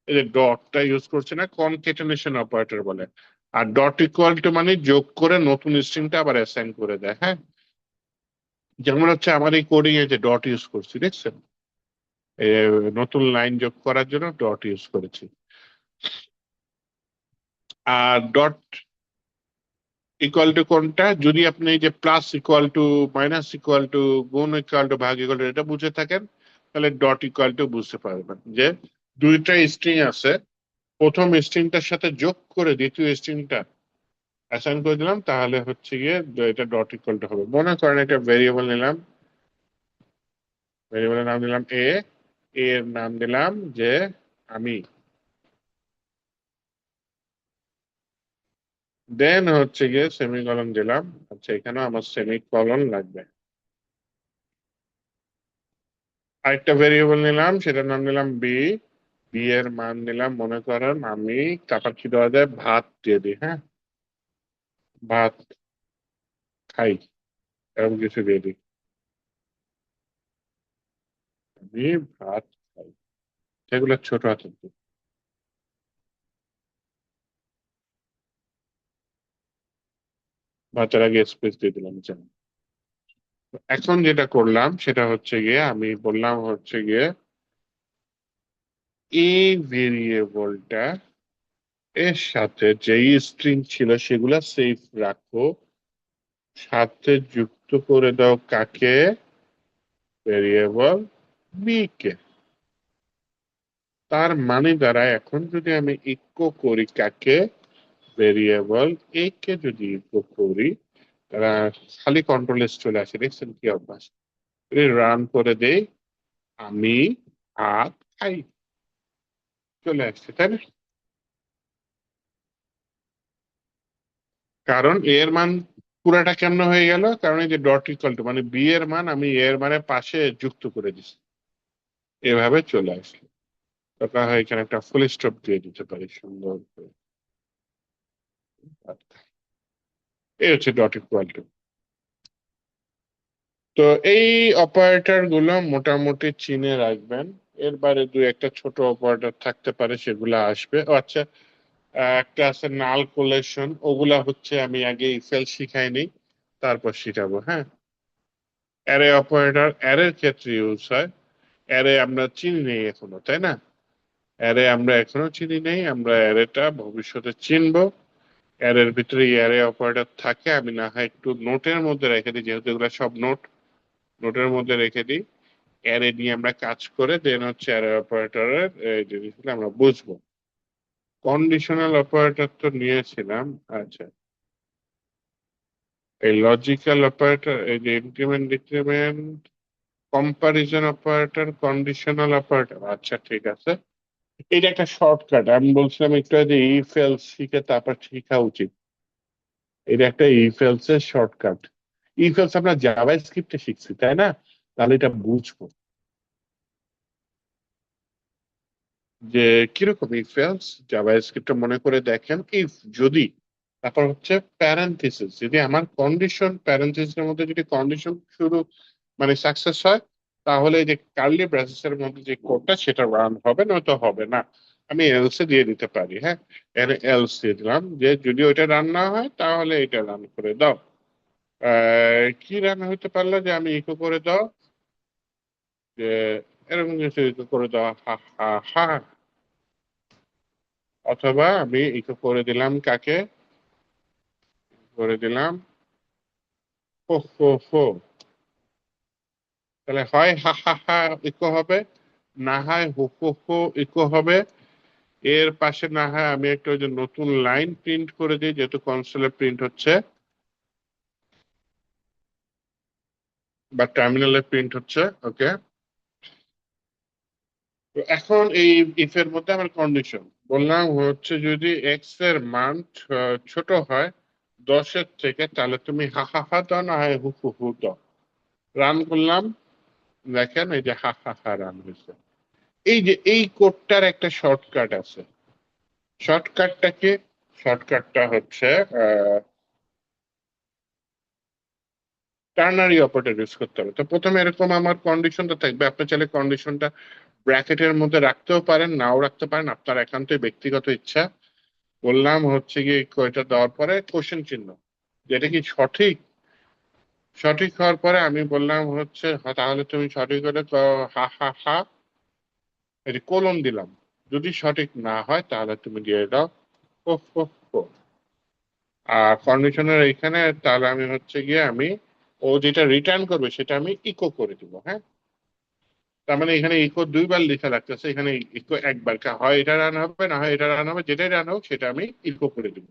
এই যে ডটটা ইউজ করছে না, কনকেটেনেশন অপারেটর বলে। আর ডট ইকুয়াল টু মানে যোগ করে নতুন স্ট্রিংটা আবার অ্যাসাইন করে দেয়, হ্যাঁ। যেমন হচ্ছে আমার এই কোডিং এ যে ডট ইউজ করছি, দেখছেন? এ, নতুন লাইন যোগ করার জন্য ডট ইউজ করেছি। আর ডট ইকুয়াল টু কোনটা? যদি আপনি এই যে plus equal two, minus equal two, গুণ ইকুয়াল টু, ভাগ ইকুয়াল টু এটা বুঝে থাকেন, তাহলে ডট ইকুয়াল টু বুঝতে পারবেন যে দুইটা স্ট্রিং আছে, প্রথম স্ট্রিংটার সাথে যোগ করে দ্বিতীয় স্ট্রিংটা অ্যাসাইন করে দিলাম, তাহলে হচ্ছে গিয়ে এটা ডট ইকুয়াল টু হবে। মনে করেন একটা ভেরিয়েবল নিলাম, ভেরিয়েবলের নাম দিলাম এ, এর নাম দিলাম যে আমি, দেন হচ্ছে গিয়ে সেমিকলন দিলাম। আচ্ছা, এখানেও আমার সেমিকলন লাগবে। আরেকটা ভেরিয়েবল নিলাম, সেটার নাম দিলাম বি, বি এর মান দিলাম, মনে করেন আমি, তারপর কি দেওয়া যায়, ভাত দিয়ে দিই, হ্যাঁ, ভাত খাই, এরকম কিছু দিয়ে দিই, আমি ভাত খাই, সেগুলো ছোট হাতের দিই। ভাতের আগে স্পেস দিয়ে দিলাম যেন। এখন যেটা করলাম সেটা হচ্ছে গিয়ে আমি বললাম হচ্ছে গিয়ে এই ভেরিয়েবলটা এর সাথে যেই স্ট্রিং ছিল সেগুলা সেফ রাখো, সাথে যুক্ত করে দাও কাকে? ভেরিয়েবল বি কে। তার মানে দ্বারা এখন যদি আমি ইকো করি কাকে? ভেরিয়েবল এ কে যদি ইকো করি, তারা খালি কন্ট্রোল এস চলে আসে, দেখছেন কি অভ্যাস? রান করে দেই, আমি ভাত খাই, চলে আসছে, তাই না? কারণ এ এর মান পুরাটা কেমন হয়ে গেল? কারণ এই যে ডট ইকুয়াল টু মানে বি এর মান আমি এ এর মানে পাশে যুক্ত করে দিচ্ছি, এভাবে চলে আসলো। তখন হয় এখানে একটা ফুল স্টপ দিয়ে দিতে পারি সুন্দর করে। এই হচ্ছে ডট ইকুয়াল টু। তো এই অপারেটর গুলো মোটামুটি চিনে রাখবেন। এর বাইরে দুই একটা ছোট অপারেটর থাকতে পারে, সেগুলো আসবে। ও আচ্ছা, একটা আছে নাল কোলেশন, ওগুলা হচ্ছে আমি আগে ইফেল শিখাইনি, তারপর শিখাবো, হ্যাঁ। অ্যারে অপারেটর অ্যারের ক্ষেত্রে ইউজ হয়। অ্যারে আমরা চিনি নেই এখনো, তাই না? অ্যারে আমরা এখনো চিনি নেই, আমরা অ্যারেটা ভবিষ্যতে চিনবো। অ্যারের ভিতরে অ্যারে অপারেটর থাকে, আমি না হয় একটু নোটের মধ্যে রেখে দিই, যেহেতু এগুলো সব নোট। নোটের মধ্যে রেখে দিই, অ্যারে নিয়ে আমরা কাজ করে দেন হচ্ছে অ্যারে অপারেটরের জিনিসগুলো আমরা বুঝবো। কন্ডিশনাল অপারেটর তো নিয়েছিলাম। আচ্ছা, এই লজিক্যাল অপারেটর, এই যে increment decrement, comparison operator, conditional operator, আচ্ছা ঠিক আছে। এটা একটা শর্টকাট, আমি বলছিলাম একটু আগে ইফ এলস শিখে তারপর শেখা উচিত। এটা একটা ইফ এলস এর শর্টকাট। ইফ এলস আমরা জাভা স্ক্রিপ্টে শিখছি তাই না? তাহলে এটা বুঝবো যে কিরকম ইফ এলস জাভা স্ক্রিপ্টে। মনে করে দেখেন, ইফ যদি, তারপর হচ্ছে প্যারেন্থেসিস, যদি আমার কন্ডিশন প্যারেন্থেসিস এর মধ্যে যদি কন্ডিশন শুরু মানে সাকসেস হয়, তাহলে এই যে কার্লি ব্রেসেসের মধ্যে যে কোডটা সেটা রান হবে, নয়তো হবে না। আমি এলসে দিয়ে দিতে পারি, হ্যাঁ, এলস দিয়ে দিলাম যে যদি ওইটা রান না হয় তাহলে এটা রান করে দাও। কি রান হইতে পারলো যে আমি ইকো করে দাও যে এরকম কিছু ইকো করে দাও, হা হা হা। অথবা আমি ইকো করে দিলাম কাকে, করে দিলাম হো হো হো। তাহলে হয় হা হা হা ইকো হবে, না হয় হো হো হো ইকো হবে। এর পাশে না হয় আমি একটা ওই যে নতুন লাইন প্রিন্ট করে দিই, যেহেতু কনসোলে প্রিন্ট হচ্ছে বা টার্মিনালে প্রিন্ট হচ্ছে। ওকে, তো এখন এই ইফ এর মধ্যে আমার কন্ডিশন বললাম হচ্ছে যদি এক্স এর মান ছোট হয় 10-এর থেকে, তাহলে তুমি হা হা হা দাও, না হয় হু হু হু দাও। রান করলাম, দেখেন এই যে হা হা হা রান হয়েছে। এই যে এই কোডটার একটা শর্টকাট আছে। শর্টকাটটা কি? শর্টকাটটা হচ্ছে টার্নারি অপারেটর ইউজ করতে হবে। তো প্রথমে এরকম আমার কন্ডিশনটা থাকবে, আপনি চাইলে কন্ডিশনটা ব্র্যাকেটের মধ্যে রাখতেও পারেন, নাও রাখতে পারেন, আপনার একান্তই ব্যক্তিগত ইচ্ছা। বললাম হচ্ছে কি কয়টা দেওয়ার পরে কোশ্চেন চিহ্ন, যেটা কি সঠিক। সঠিক হওয়ার পরে আমি বললাম হচ্ছে তাহলে তুমি সঠিক হলে তো হা হা হা, এই কোলন দিলাম। যদি সঠিক না হয় তাহলে তুমি দিয়ে দাও ও হো হো। আর কন্ডিশনের এইখানে তাহলে আমি হচ্ছে গিয়ে আমি ও যেটা রিটার্ন করবে সেটা আমি ইকো করে দিব, হ্যাঁ। তার মানে এখানে ইকো দুইবার লেখা লাগতেছে, এখানে ইকো একবার, হয় এটা রান হবে না হয় এটা রান হবে, যেটাই রান হোক সেটা আমি ইকো করে দিব।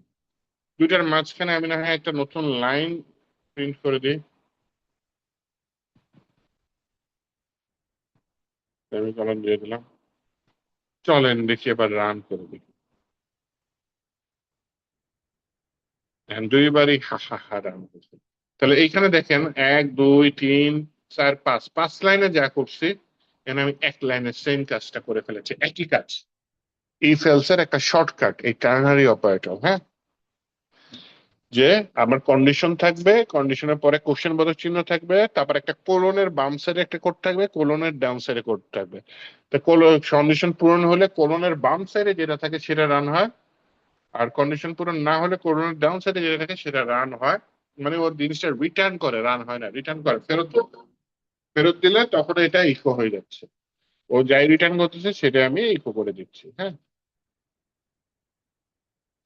দুইটার মাঝখানে আমি না হয় একটা নতুন লাইন প্রিন্ট করে দিই, সেমিকলন দিয়ে দিলাম। চলেন দেখি এবার রান করে দেখি। এখন দুইবারই হা হা হা রান করছে। তাহলে এইখানে দেখেন 1 2 3 4 5, 5 লাইনে যা করছি, এখানে আমি এক লাইনে সেম কাজটা করে ফেলেছি, একই কাজ। ইফ এলস এর একটা শর্টকাট এই টার্নারি অপারেটর, হ্যাঁ। যে আমার কন্ডিশন থাকবে, কন্ডিশনের পরে কোশ্চেন বোধক চিহ্ন থাকবে, তারপর একটা কোলনের বাম সাইডে একটা কোড থাকবে, কোলনের ডাউন সাইডে কোড থাকবে। তো কন্ডিশন পূরণ হলে কোলনের বাম সাইডে যেটা থাকে সেটা রান হয়, আর কন্ডিশন পূরণ না হলে কোলনের ডাউন সাইডে যেটা থাকে সেটা রান হয়। মানে ওর জিনিসটা রিটার্ন করে, রান হয় না, রিটার্ন করে, ফেরত দেয়। ফেরত দিলে তখন এটা ইকো হয়ে যাচ্ছে। ও যাই রিটার্ন করতেছে সেটা আমি ইকো করে দিচ্ছি, হ্যাঁ।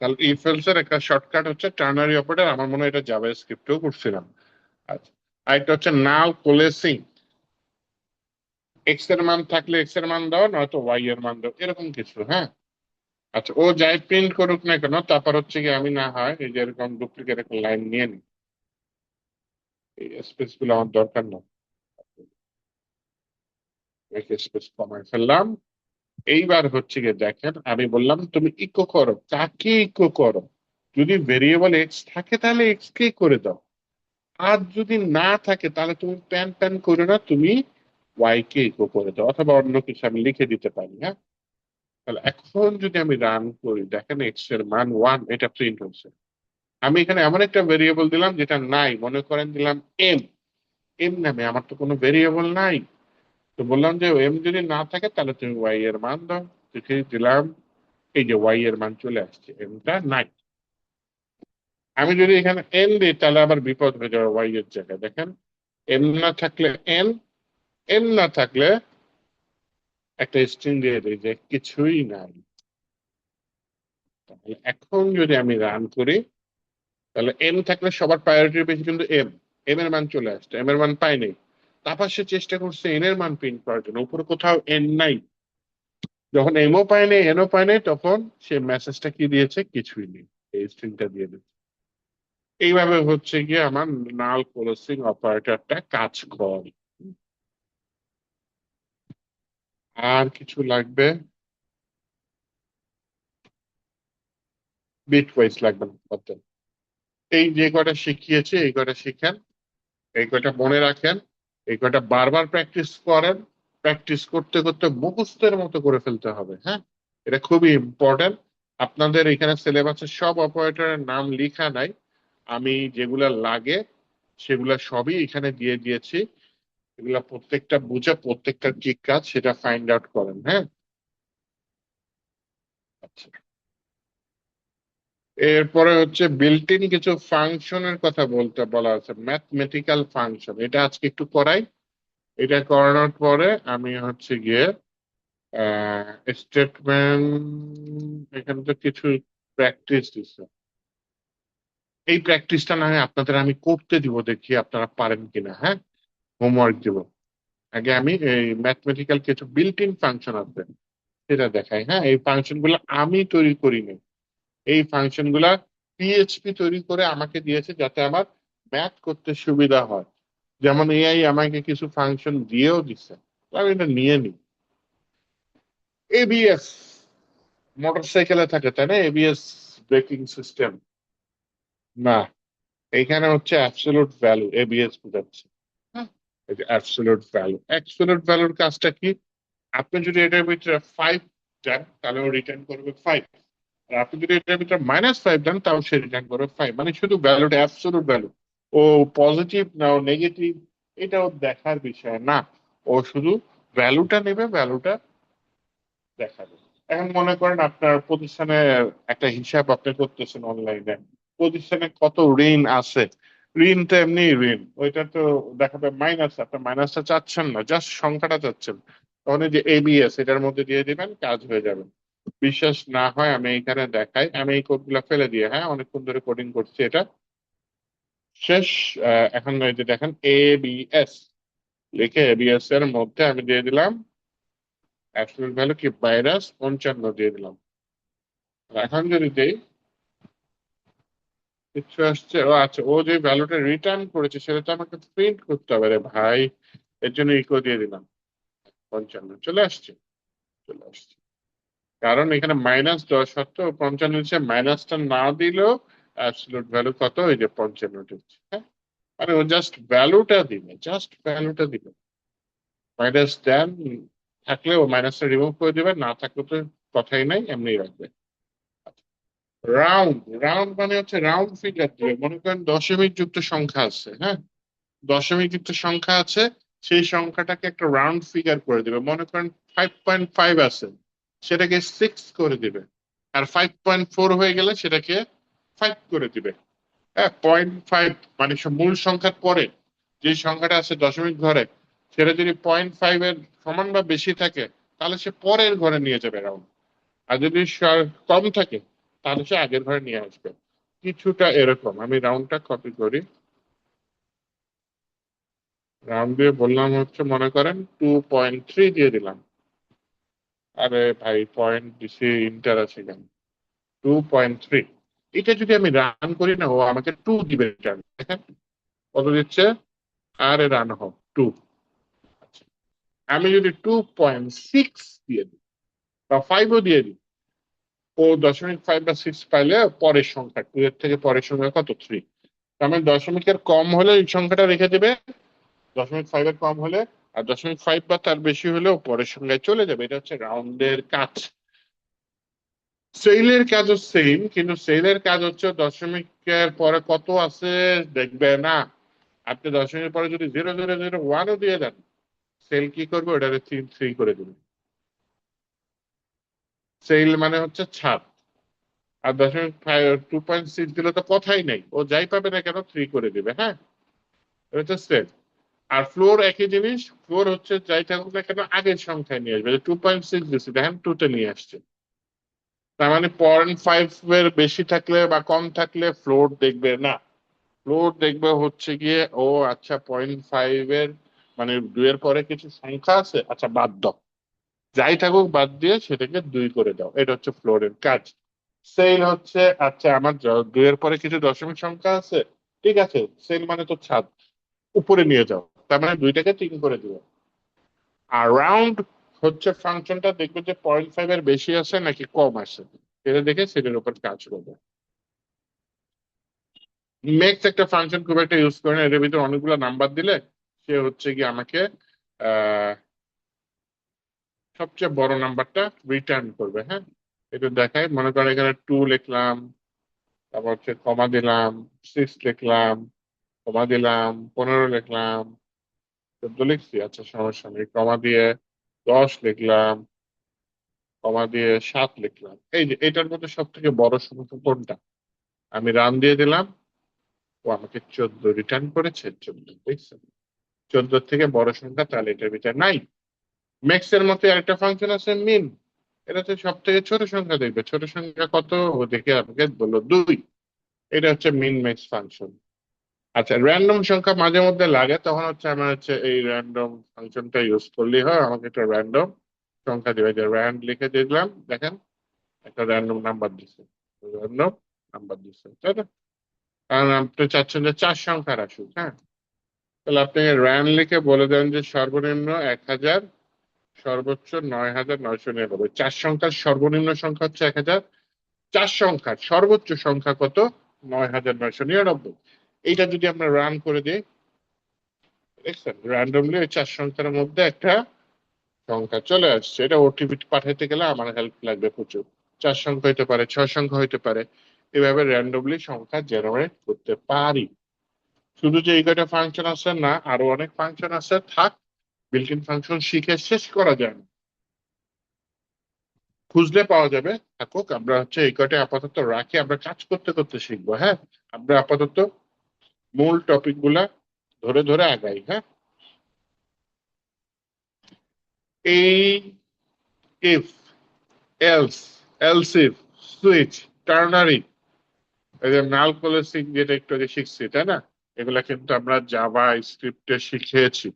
তাহলে ইফ এলস এর একটা শর্টকাট হচ্ছে টার্নারি অপারেটর, আমার মনে হয় এটা জাভা স্ক্রিপ্টেও করছিলাম। আচ্ছা, আরেকটা হচ্ছে নাও কোলেসিং। এক্স এর মান থাকলে এক্স এর মান দাও, নয়তো ওয়াই এর মান দাও, এরকম কিছু, হ্যাঁ। আচ্ছা, ও যাই প্রিন্ট করুক না কেন, তারপর হচ্ছে কি আমি না হয় এই যে এরকম ডুপ্লিকেট একটা লাইন নিয়ে নিই, এই স্পেস গুলো আমার দরকার না, স্পেস কমায় ফেললাম। এইবার হচ্ছে গিয়ে দেখেন আমি বললাম তুমি ইকো করো, কাকে ইকো করো? যদি ভেরিয়েবল এক্স থাকে তাহলে এক্স কে করে দাও, আর যদি না থাকে তাহলে তুমি প্যান প্যান করে না, তুমি ওয়াই কে ইকো করে দাও, অথবা অন্য কিছু আমি লিখে দিতে পারি, হ্যাঁ। তাহলে এখন যদি আমি রান করি, দেখেন এক্স এর মান 1, এটা প্রিন্ট হচ্ছে। আমি এখানে এমন একটা ভেরিয়েবল দিলাম যেটা নাই, মনে করেন দিলাম এম। এম নামে আমার তো কোনো ভেরিয়েবল নাই। তো বললাম যে এম যদি না থাকে তাহলে তুমি ওয়াই এর মান দাও, লিখে দিলাম। এই যে ওয়াই এর মান চলে আসছে, এমটা নাই। আমি যদি এখানে এন দিই তাহলে আবার বিপদ হয়ে যাবে, ওয়াই এর জায়গায় দেখেন এম না থাকলে এন, এম না থাকলে একটা স্ট্রিং দিয়ে দিই যে কিছুই নাই। তাহলে এখন যদি আমি রান করি, তাহলে এম থাকলে সবার প্রায়োরিটির বেশি কিন্তু এম, এম এর মান চলে আসছে, এম এর মান পাইনি। তারপর সে চেষ্টা করছে এন এর মান প্রিন্ট করার জন্য, উপরে কোথাও এন নাই। যখন এমও পায় নাই এনও পায় নাই, তখন সে মেসেজটা কি দিয়েছে, কিছুই নেই, এই স্ট্রিংটা দিয়ে দিচ্ছে। এইভাবে হচ্ছে গিয়ে আমার নাল ক্লোজিং অপারেটরটা কাজ করে। আর কিছু লাগবে? বিট ওয়াইজ লাগবে না কত। এই যে কটা শিখিয়েছে এই কটা শিখেন, এই কটা মনে রাখেন, এই কটা বারবার প্র্যাকটিস করেন। প্র্যাকটিস করতে করতে মুখস্থের মতো করে ফেলতে হবে, হ্যাঁ। এটা খুবই ইম্পর্টেন্ট। আপনাদের এখানে সিলেবাসে সব অপারেটরের নাম লেখা নাই, আমি যেগুলা লাগে সেগুলা সবই এখানে দিয়ে দিয়েছি। এগুলা প্রত্যেকটা বুঝে প্রত্যেকটা কি কাজ সেটা ফাইন্ড আউট করেন, হ্যাঁ। আচ্ছা, এরপরে হচ্ছে বিল্ট ইন কিছু ফাংশনের কথা বলা আছে, ম্যাথমেটিক্যাল ফাংশন, এটা আজকে একটু করাই। এটা করানোর পরে আমি হচ্ছে গিয়ে স্টেটমেন্ট, এখানে তো কিছু প্র্যাকটিস দিচ্ছে, এই প্র্যাকটিসটা না হয় আপনাদের আমি করতে দিব, দেখি আপনারা পারেন কিনা, হ্যাঁ। হোমওয়ার্ক দিব। আগে আমি এই ম্যাথমেটিক্যাল কিছু বিল্ট ইন ফাংশন আছে সেটা দেখাই, হ্যাঁ। এই ফাংশন গুলো আমি তৈরি করিনি, এই ফাংশন গুলা পিএইচপি তৈরি করে আমাকে দিয়েছে যাতে আমার ম্যাথ করতে সুবিধা হয়। যেমন এআই আমাকে কিছু ফাংশন দিয়েও দিচ্ছে, আমি এটা নিয়ে নিই। এবিএস মোটরসাইকেলে থাকে তাই না, এবিএস ব্রেকিং সিস্টেম, না, এখানে হচ্ছে অ্যাবসলিউট ভ্যালু এবিএস বোঝাচ্ছে, হ্যাঁ। অ্যাবসলিউট ভ্যালু, অ্যাবসলিউট ভ্যালুর কাজটা কি? আপনি যদি এটার ভিতরে 5 দেন তাহলে ও রিটার্ন করবে 5, আর আপনি যদি এটার ভিতরে -5 দেন তাও সে রিটার্ন করবে 5, মানে শুধু ভ্যালুটা অ্যাবসলিউট ভ্যালু। ও পজিটিভ না ও নেগেটিভ এটাও দেখার বিষয় না, ও শুধু ভ্যালুটা নেবে, ভ্যালুটা দেখাবে। এখন মনে করেন আপনার প্রতিষ্ঠানে একটা হিসাব আপনি করতেছেন অনলাইনে, প্রতিষ্ঠানে কত ঋণ আছে, ঋণ তো এমনি ঋণ, ওইটা তো দেখাবে মাইনাস, আপনি মাইনাসটা চাচ্ছেন না, জাস্ট সংখ্যাটা চাচ্ছেন, তখন এই যে এবিএস এটার মধ্যে দিয়ে দিবেন, কাজ হয়ে যাবে। বিশ্বাস না হয় আমি এখানে দেখাই, আমি এই কোডগুলো ফেলে দিয়ে, হ্যাঁ, অনেকক্ষণ ধরে কোডিং করছি এটা শেষ। এখন এই যে দেখেন এবিএস লিখে এবিএস এর মধ্যে আমি দিয়ে দিলাম অ্যাবসলিউট ভ্যালু কি -55 দিয়ে দিলাম। আর এখন যদি দেই কিছু আসছে, ও আচ্ছা, ও যে ভ্যালুটা রিটার্ন করেছে সেটা তো আমাকে প্রিন্ট করতে হবে রে ভাই, এর জন্য ইকো দিয়ে দিলাম 55, চলে আসছে, চলে আসছে। কারণ এখানে -10 সত্ত্বেও 55 নিচে মাইনাসটা না দিলেও অ্যাবসলিউট ভ্যালু কত, ওই যে 55 দিচ্ছে, হ্যাঁ। মানে ও জাস্ট ভ্যালুটা দিবে, জাস্ট ভ্যালুটা দিবে। -10 থাকলে ও মাইনাসটা রিমুভ করে দিবে, না থাকলে তো কথাই নাই, এমনি রাখবে। রাউন্ড, রাউন্ড মানে হচ্ছে রাউন্ড ফিগার দিবে, মনে করেন দশমিক যুক্ত সংখ্যা আছে, হ্যাঁ, দশমিক যুক্ত সংখ্যা আছে, সেই সংখ্যাটাকে একটা রাউন্ড ফিগার করে দিবে, মনে করেন 5.5 আছে, সেটাকে 6 করে দিবে। আর 5.4 হয়ে গেলে সেটাকে 5 করে দিবে, হ্যাঁ। 0.5 মানে মূল সংখ্যার পরে যে সংখ্যাটা আছে দশমিক ঘরে, সেটা যদি 0.5 এর সমান বা বেশি থাকে তাহলে সে পরের ঘরে নিয়ে যাবে রাউন্ড, আর যদি কম থাকে তাহলে সে আগের ঘরে নিয়ে আসবে। কিছুটা এরকম, আমি রাউন্ডটা কপি করি, রাউন্ড দিয়ে বললাম হচ্ছে মনে করেন 2.3 দিয়ে দিলাম। আরে ভাই পয়েন্ট দিছি, ইন্টার আছে কেন, 2.3। এটা যদি আমি রান করি না, ও আমাকে 2 দিবে রিটার্ন, দেখেন কত দিচ্ছে, আরে রান হোক 2। আমি যদি 2.6 দিয়ে দিই বা 5ও দিয়ে দিই, ও 0.5 বা 6 পাইলে পরের সংখ্যা 2 এর থেকে পরের সংখ্যা কত, 3। তার মানে দশমিকের কম হলে এই সংখ্যাটা রেখে দেবে, 0.5 এর কম হলে, আর 0.5 বা তার বেশি হলেও পরের সংখ্যায় চলে যাবে। এটা হচ্ছে রাউন্ডের কাজ। সেইলের কাজও সেম, কিন্তু সেইলের কাজ হচ্ছে দশমিকের পরে কত আছে দেখবে না, আপনি দশমিকের পরে যদি 0.001ও দিয়ে দেন, সেল কি করবে, ওটাকে 3 করে দেবে। সেল মানে হচ্ছে ছাদ, আর 2.6 দিলে তো কথাই নেই, ও যাই পাবে না কেন 3 করে দিবে, হ্যাঁ। এটা হচ্ছে সেল। আর ফ্লোর একই জিনিস, ফ্লোর হচ্ছে যাই থাকুক না কেন আগের সংখ্যায় নিয়ে আসবে, 2.6 দিচ্ছি দেখেন 2 তে নিয়ে আসছে। তার মানে 0.5 এর বেশি থাকলে বা কম থাকলে ফ্লোর দেখবে না, ফ্লোর দেখবে হচ্ছে গিয়ে ও আচ্ছা 0.5 এর মানে 2 এর পরে কিছু সংখ্যা আছে, আচ্ছা বাদ দাও, যাই থাকুক বাদ দিয়ে সেটাকে 2 করে দাও, এটা হচ্ছে ফ্লোরের কাজ। সেল হচ্ছে, আচ্ছা আমার 2 এর পরে কিছু দশমিক সংখ্যা আছে, ঠিক আছে, সেল মানে তো ছাদ, উপরে নিয়ে যাও, তার মানে 2টাকে 3 করে দিও। আর রাউন্ড হচ্ছে ফাংশনটা দেখবে যে 0.5 এর বেশি আছে নাকি কম আছে, এটা দেখে সেটার উপর কাজ করবে। মেক্স একটা ফাংশন খুব একটা ইউজ করে না, এর ভিতরে অনেকগুলো নাম্বার দিলে সে হচ্ছে কি আমাকে আহ সবচেয়ে বড় নাম্বারটা রিটার্ন করবে। হ্যাঁ, এটা দেখায়, মনে করেন এখানে 2 লিখলাম, তারপর হচ্ছে কমা দিলাম, 6 লিখলাম, কমা দিলাম, 15 লিখলাম, 14 লিখছি, আচ্ছা সমস্যা নেই, কমা দিয়ে 10 লিখলাম, কমা দিয়ে 7 লিখলাম, এই যে এটার মধ্যে সব থেকে বড় সংখ্যা কোনটা, আমি রান দিয়ে দিলাম, ও আমাকে 14 রিটার্ন করেছে, 14 দেখছেন, 14 থেকে বড় সংখ্যা তাহলে এটার ভিতরে নাই। ম্যাক্স এর মধ্যে আরেকটা ফাংশন আছে মিন, এটাতে সব থেকে ছোট সংখ্যা দেখবে, ছোট সংখ্যা কত ও দেখে আমাকে বললো 2, এটা হচ্ছে মিন ম্যাক্স ফাংশন। আচ্ছা, র্যান্ডম সংখ্যা মাঝে মধ্যে লাগে, তখন হচ্ছে আমার হচ্ছে এই র্যান্ডম ফাংশনটা ইউজ করলেই হয়, আমাকে একটা র্যান্ডম সংখ্যা দিবে, যে র্যান্ড লিখে দিলাম, দেখেন একটা র্যান্ডম নাম্বার দিচ্ছে, র্যান্ডম নাম্বার দিচ্ছে, তাই না? কারণ আপনি চাচ্ছেন যে 4 সংখ্যার আসুক, হ্যাঁ, তাহলে আপনি র্যান্ড লিখে বলে দেন যে সর্বনিম্ন 1000, সর্বোচ্চ 9999। 4 সংখ্যার সর্বনিম্ন সংখ্যা হচ্ছে 1000, 4 সংখ্যার সর্বোচ্চ সংখ্যা কত, 9999। এইটা যদি আমরা রান করে দিই, দেখছেন র্যান্ডমলি ওই 4 সংখ্যার মধ্যে একটা সংখ্যা চলে আসছে, এটা ওটিপি পাঠাইতে গেলে আমার হেল্প লাগবে প্রচুর, 4 সংখ্যা হইতে পারে, 6 সংখ্যা হইতে পারে, এভাবে র্যান্ডমলি সংখ্যা জেনারেট করতে পারি। শুধু যে এই কয়টা ফাংশন আছে না, আরো অনেক ফাংশন আছে, থাক, বিল্ট ইন ফাংশন শিখে শেষ করা যায় না, খুঁজলে পাওয়া যাবে, থাকুক, আমরা হচ্ছে এই কয়টা আপাতত রাখি, আমরা কাজ করতে করতে শিখবো। হ্যাঁ, আমরা আপাতত মূল টপিক গুলা ধরে ধরে আগাই। হ্যাঁ, এই if, else, else if, switch, ternary, এই যে নাল ক্লোজিং যেটা একটু আগে শিখছি, তাই না, এগুলা কিন্তু আমরা জাভা স্ক্রিপ্টে শিখেছি।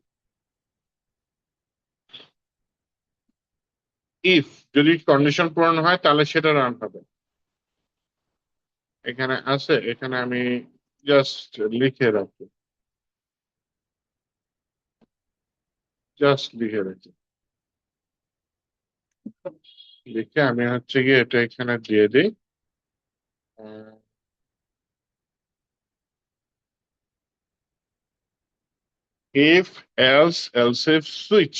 ইফ যদি কন্ডিশন পূরণ হয় তাহলে সেটা রান হবে, এখানে আছে, এখানে আমি জাস্ট লিখে রাখি, জাস্ট লিখে রাখি, লিখে আমি হচ্ছে গিয়ে এটা এখানে দিয়ে দিই। If, else, else if, switch,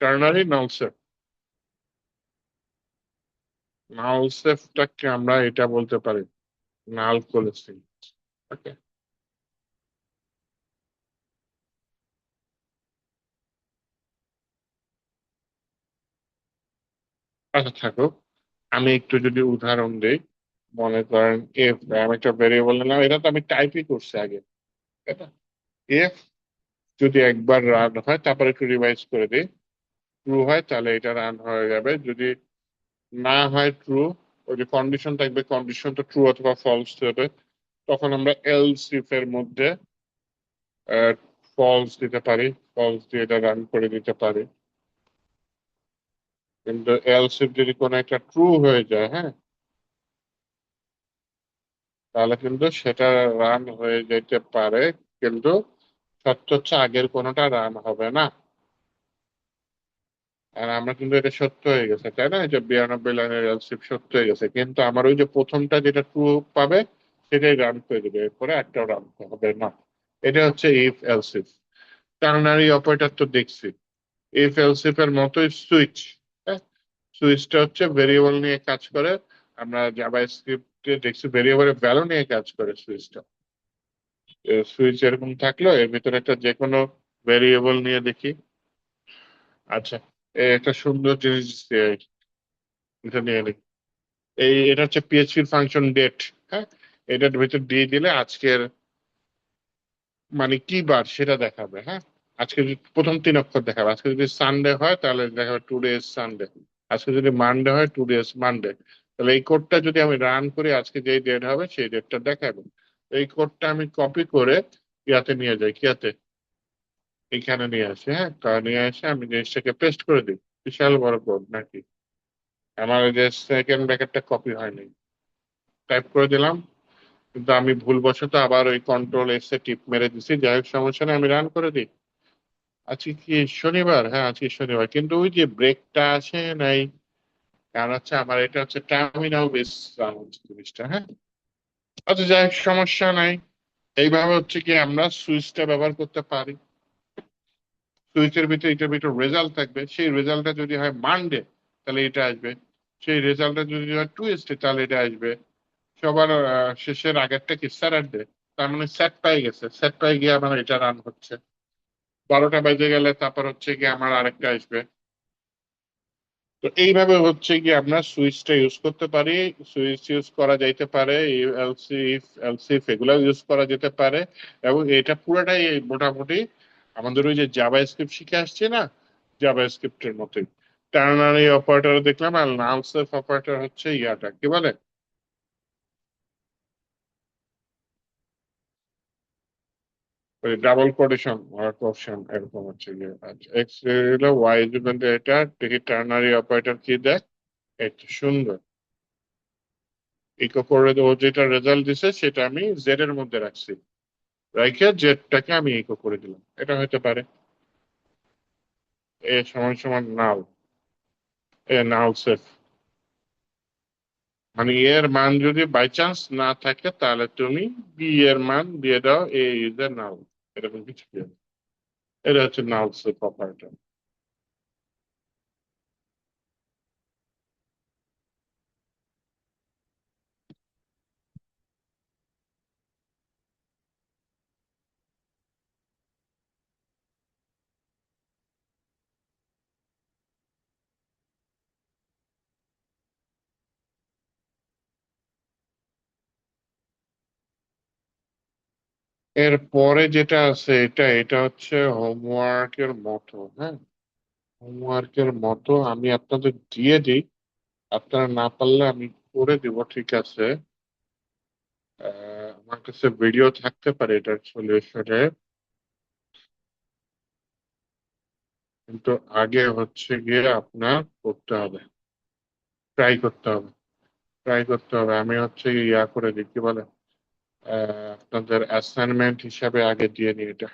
ternary, null safe. নালসেফটাকে আমরা এটা বলতে পারি নাল কোলেস্টিং। ওকে, আচ্ছা থাকুক, আমি একটু যদি উদাহরণ দিই, মনে করেন এফ, আমি একটা ভেরিয়েবল নিলাম, এটা তো আমি টাইপই করছি আগে, তাই না? এফ যদি একবার রান হয়, তারপরে একটু রিভাইজ করে দিই, ট্রু হয় তাহলে এটা রান হয়ে যাবে, যদি না হয় ট্রু, ওই যে কন্ডিশন থাকবে, কন্ডিশন তো ট্রু অথবা ফলস হবে, তখন আমরা এলস ইফ এর মধ্যে ফলস দিতে পারি, ফলস দিয়ে এটা রান করে দিতে পারি। কিন্তু এলস ইফ যদি কোনো একটা ট্রু হয়ে যায়, হ্যাঁ, তাহলে কিন্তু সেটা রান হয়ে যেতে পারে, কিন্তু সত্য হচ্ছে আগের কোনোটা রান হবে না। আর আমরা কিন্তু এটা সত্য হয়ে গেছে, তাই না, এই যে 92 লাইনের এলসিফ সত্য হয়ে গেছে, কিন্তু আমার ওই যে প্রথমটা যেটা ট্রু পাবে সেটাই রান করে দেবে, এরপরে একটাও রান হবে না। এটা হচ্ছে ইফ এলসিফ। টার্নারি অপারেটর তো দেখছি, ইফ এলসিফ এর মতোই সুইচ। হ্যাঁ, সুইচটা হচ্ছে ভেরিয়েবল নিয়ে কাজ করে, আমরা জাভা স্ক্রিপ্টে দেখছি ভেরিয়েবলের ভ্যালু নিয়ে কাজ করে সুইচটা। সুইচ এরকম থাকলো, এর ভিতরে একটা যে কোনো ভেরিয়েবল নিয়ে দেখি, আচ্ছা একটা সুন্দর জিনিস দিচ্ছে, এটা নিয়ে নিই, এটা হচ্ছে পিএইচপি ফাংশন ডেট। হ্যাঁ, এটার ভিতর দিয়ে দিলে আজকের মানে কি বার সেটা দেখাবে। হ্যাঁ, আজকে যদি প্রথম 3 অক্ষর দেখাবে, আজকে যদি সানডে হয় তাহলে দেখাবে টুডে ইজ সানডে, আজকে যদি মানডে হয় টুডে ইজ মানডে। তাহলে এই কোডটা যদি আমি রান করি, আজকে যেই ডেট হবে সেই ডেটটা দেখাবে। এই কোডটা আমি কপি করে ইয়াতে নিয়ে যাই, কিয়াতে, এখানে নিয়ে আসি, হ্যাঁ, নিয়ে এসে আমি জিনিসটাকে পেস্ট করে দিই। বিশাল বড় কোড নাকি, আমার ওই যে সেকেন্ড ব্র্যাকেটটা কপি হয়নি, টাইপ করে দিলাম, কিন্তু আমি ভুলবশত আবার ওই কন্ট্রোল এস এ টিপ মেরে দিছি। যাই হোক, সমস্যা নেই, আমি রান করে দিই। আজকে কি শনিবার? হ্যাঁ, আজকে শনিবার, কিন্তু ওই যে ব্রেকটা আসে নাই। কারণ হচ্ছে আমার এটা হচ্ছে টার্মিনাল বেস রান হচ্ছে জিনিসটা, হ্যাঁ। আচ্ছা, যাই হোক, সমস্যা নাই। এইভাবে হচ্ছে কি আমরা সুইচটা ব্যবহার করতে পারি। সুইচের ভিতরে এটার ভিতরে রেজাল্ট থাকবে, সেই রেজাল্টটা যদি হয় মানডে তাহলে এটা আসবে, সেই রেজাল্টটা যদি হয় টুইসডে তাহলে এটা আসবে। সবার শেষের আগেরটা কি স্যাটারডে, তার মানে সেট পাই গেছে, সেট পাই গিয়ে আমার এটা রান হচ্ছে। 12টা বেজে গেলে তারপর হচ্ছে কি আমার আরেকটা আসবে। তো এইভাবে হচ্ছে কি আমরা সুইচটা ইউজ করতে পারি। সুইচ ইউজ করা যাইতে পারে, এলসিএফ এলসিএফ এগুলো ইউজ করা যেতে পারে। এবং এটা পুরোটাই মোটামুটি আমাদের ওই যে জাভা স্ক্রিপ্ট শিখে আসছে না, জাভা স্ক্রিপ্টের মতোই। টার্নারি অপারেটর দেখলাম, আর নাল সেফ অপারেটর হচ্ছে ইয়াটা কি বলে, ওই ডাবল কোটেশন অপশন এরকম হচ্ছে গিয়ে। আচ্ছা, এক্স হলো ওয়াই ইকুয়াল টু এটা, দেখি টার্নারি অপারেটর কি দেয়। এই তো সুন্দর, ইকো করে ও যেটা রেজাল্ট দিছে সেটা আমি জেড এর মধ্যে রাখছি, রাইখে জেডটাকে আমি ইকো করে দিলাম। এটা হতে পারে এ সমান সমান নাল, এ নাল সেফ। মানে এর মান যদি বাই চান্স না থাকে তাহলে তুমি বি এর মান দিয়ে দাও, এ ইজ এ নাল, এরকম কিছু দিয়ে দাও। এটা হচ্ছে নাল সেফ অপারেটর। এর পরে যেটা আছে এটা এটা হচ্ছে হোমওয়ার্কের মতো, হ্যাঁ। হোমওয়ার্কের মতো আমি আপনাদের দিয়ে দিই, আপনারা না পারলে আমি করে দিব, ঠিক আছে। আমার কাছে ভিডিও থাকতে পারে এটার সলিউশনে, কিন্তু আগে হচ্ছে গিয়ে আপনার করতে হবে, ট্রাই করতে হবে, ট্রাই করতে হবে। আমি হচ্ছে ইয়া করে দিই, কি বলে, আপনাদের অ্যাসাইনমেন্ট হিসাবে আগে দিয়ে নিই এটা।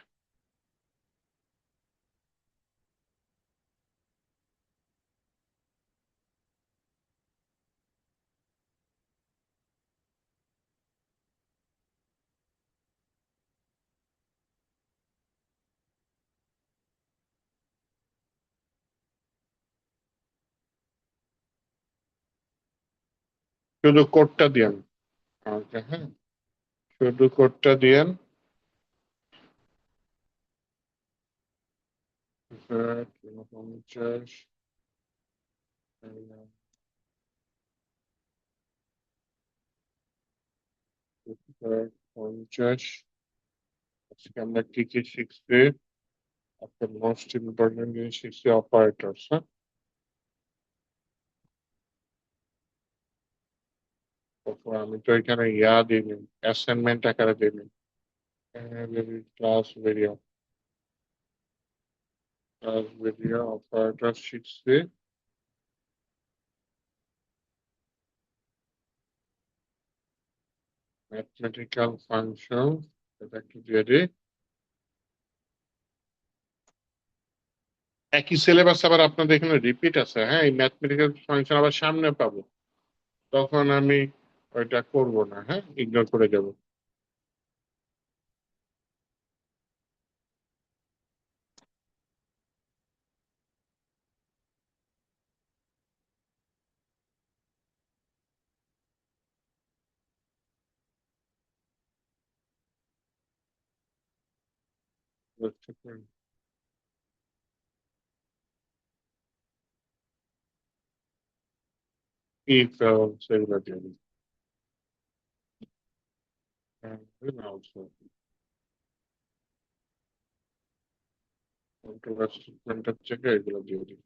শুধু কোডটা দিয়েন আমাকে, হ্যাঁ, শুধু কোডটা দিয়েন। 50, 50। আজকে আমরা কি কি শিখছি? আপনার মোস্ট ইম্পর্টেন্ট জিনিস শিখছি অপারেটরস, হ্যাঁ। তারপর আমি তো এখানে ইয়া দিইনি, অ্যাসাইনমেন্ট আকারে দিইনি। Class video, class video operator শিখছি। ম্যাথমেটিক্যাল ফাংশন, এটা একটু দিয়ে দিই। একই সিলেবাস আবার আপনাদের এখানে রিপিট আছে, হ্যাঁ। এই ম্যাথমেটিক্যাল ফাংশন আবার সামনে পাবো, তখন আমি ওইটা করব না, হ্যাঁ, ইগনোর করে যাব। ইফ এলস এগুলো দিয়ে দিই। অলসো কন্ট্রোল স্টেটমেন্টের থেকে এগুলো দিয়ে দিই,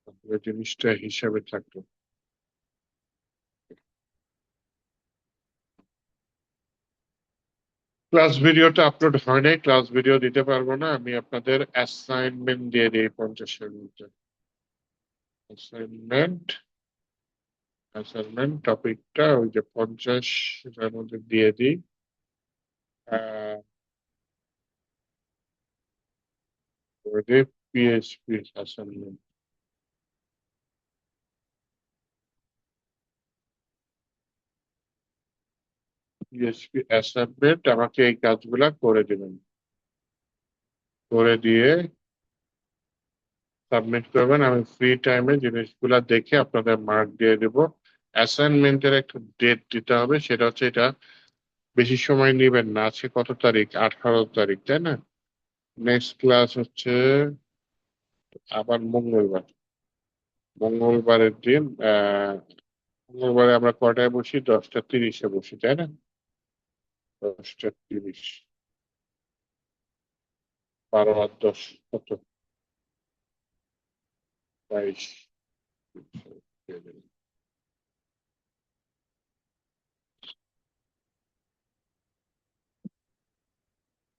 তাহলে জিনিসটা হিসাবে থাকলো। ক্লাস ভিডিওটা আপলোড হয় নাই, ক্লাস ভিডিও দিতে পারবো না। আমি আপনাদের অ্যাসাইনমেন্ট দিয়ে দিই 50-এর মধ্যে। অ্যাসাইনমেন্ট অ্যাসাইনমেন্ট টপিকটা ওই যে 50-এর মধ্যে দিয়ে দিই। পিএইচপি অ্যাসাইনমেন্ট, পিএইচপি অ্যাসাইনমেন্ট আমাকে এই কাজগুলা করে দিবেন, করে দিয়ে সাবমিট করবেন। আমি ফ্রি টাইমে জিনিসগুলা দেখে আপনাদের মার্ক দিয়ে দেব। অ্যাসাইনমেন্টের একটা ডেট দিতে হবে, সেটা হচ্ছে এটা বেশি সময় নেবেন না। আজকে কত তারিখ? 18 তারিখ, তাই না? নেক্সট ক্লাস হচ্ছে আবার মঙ্গলবার। মঙ্গলবারের দিন মঙ্গলবারে আমরা কটায় বসি? 10টা 30-এ বসি, তাই না? 10টা 30, 12 আর 10 কত? 22।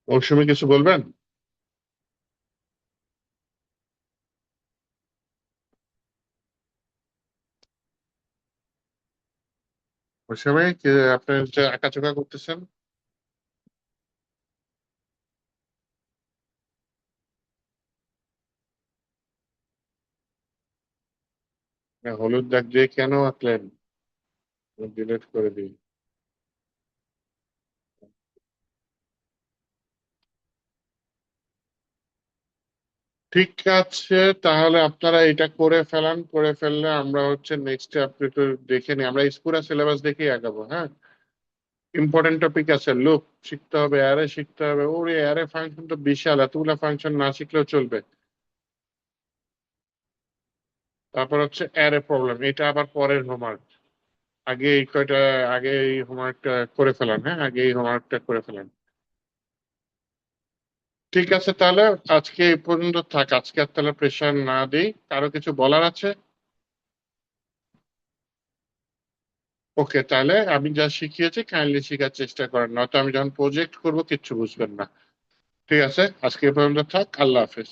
মৌসুমী কিছু বলবেন? মৌসুমী আপনি যে আঁকাচোকা করতেছেন? হলুদ দাগ দিয়ে কেন আঁকলেন? ডিলিট করে দিই। ঠিক আছে, তাহলে আপনারা এটা করে ফেলান। করে ফেললে আমরা হচ্ছে নেক্সট আপনি একটু দেখে নিই, আমরা পুরো সিলেবাস দেখেই আগাবো। হ্যাঁ, ইম্পর্টেন্ট টপিক আছে। লুপ শিখতে হবে, অ্যারে শিখতে হবে। ওরে অ্যারে ফাংশন তো বিশাল, এতগুলা ফাংশন না শিখলেও চলবে। তারপর হচ্ছে অ্যারে প্রবলেম, এটা আবার পরের হোমওয়ার্ক। আগে এই কয়টা, আগে এই হোমওয়ার্কটা করে ফেলান। হ্যাঁ, আগে এই হোমওয়ার্কটা করে ফেলান। ঠিক আছে, তাহলে আজকে এই পর্যন্ত থাক। আজকে আর তাহলে প্রেশার না দিই। কারো কিছু বলার আছে? ওকে, তাহলে আমি যা শিখিয়েছি কাইন্ডলি শেখার চেষ্টা করেন, নয়তো আমি যখন প্রজেক্ট করব কিচ্ছু বুঝবেন না। ঠিক আছে, আজকে এ পর্যন্ত থাক। আল্লাহ হাফেজ।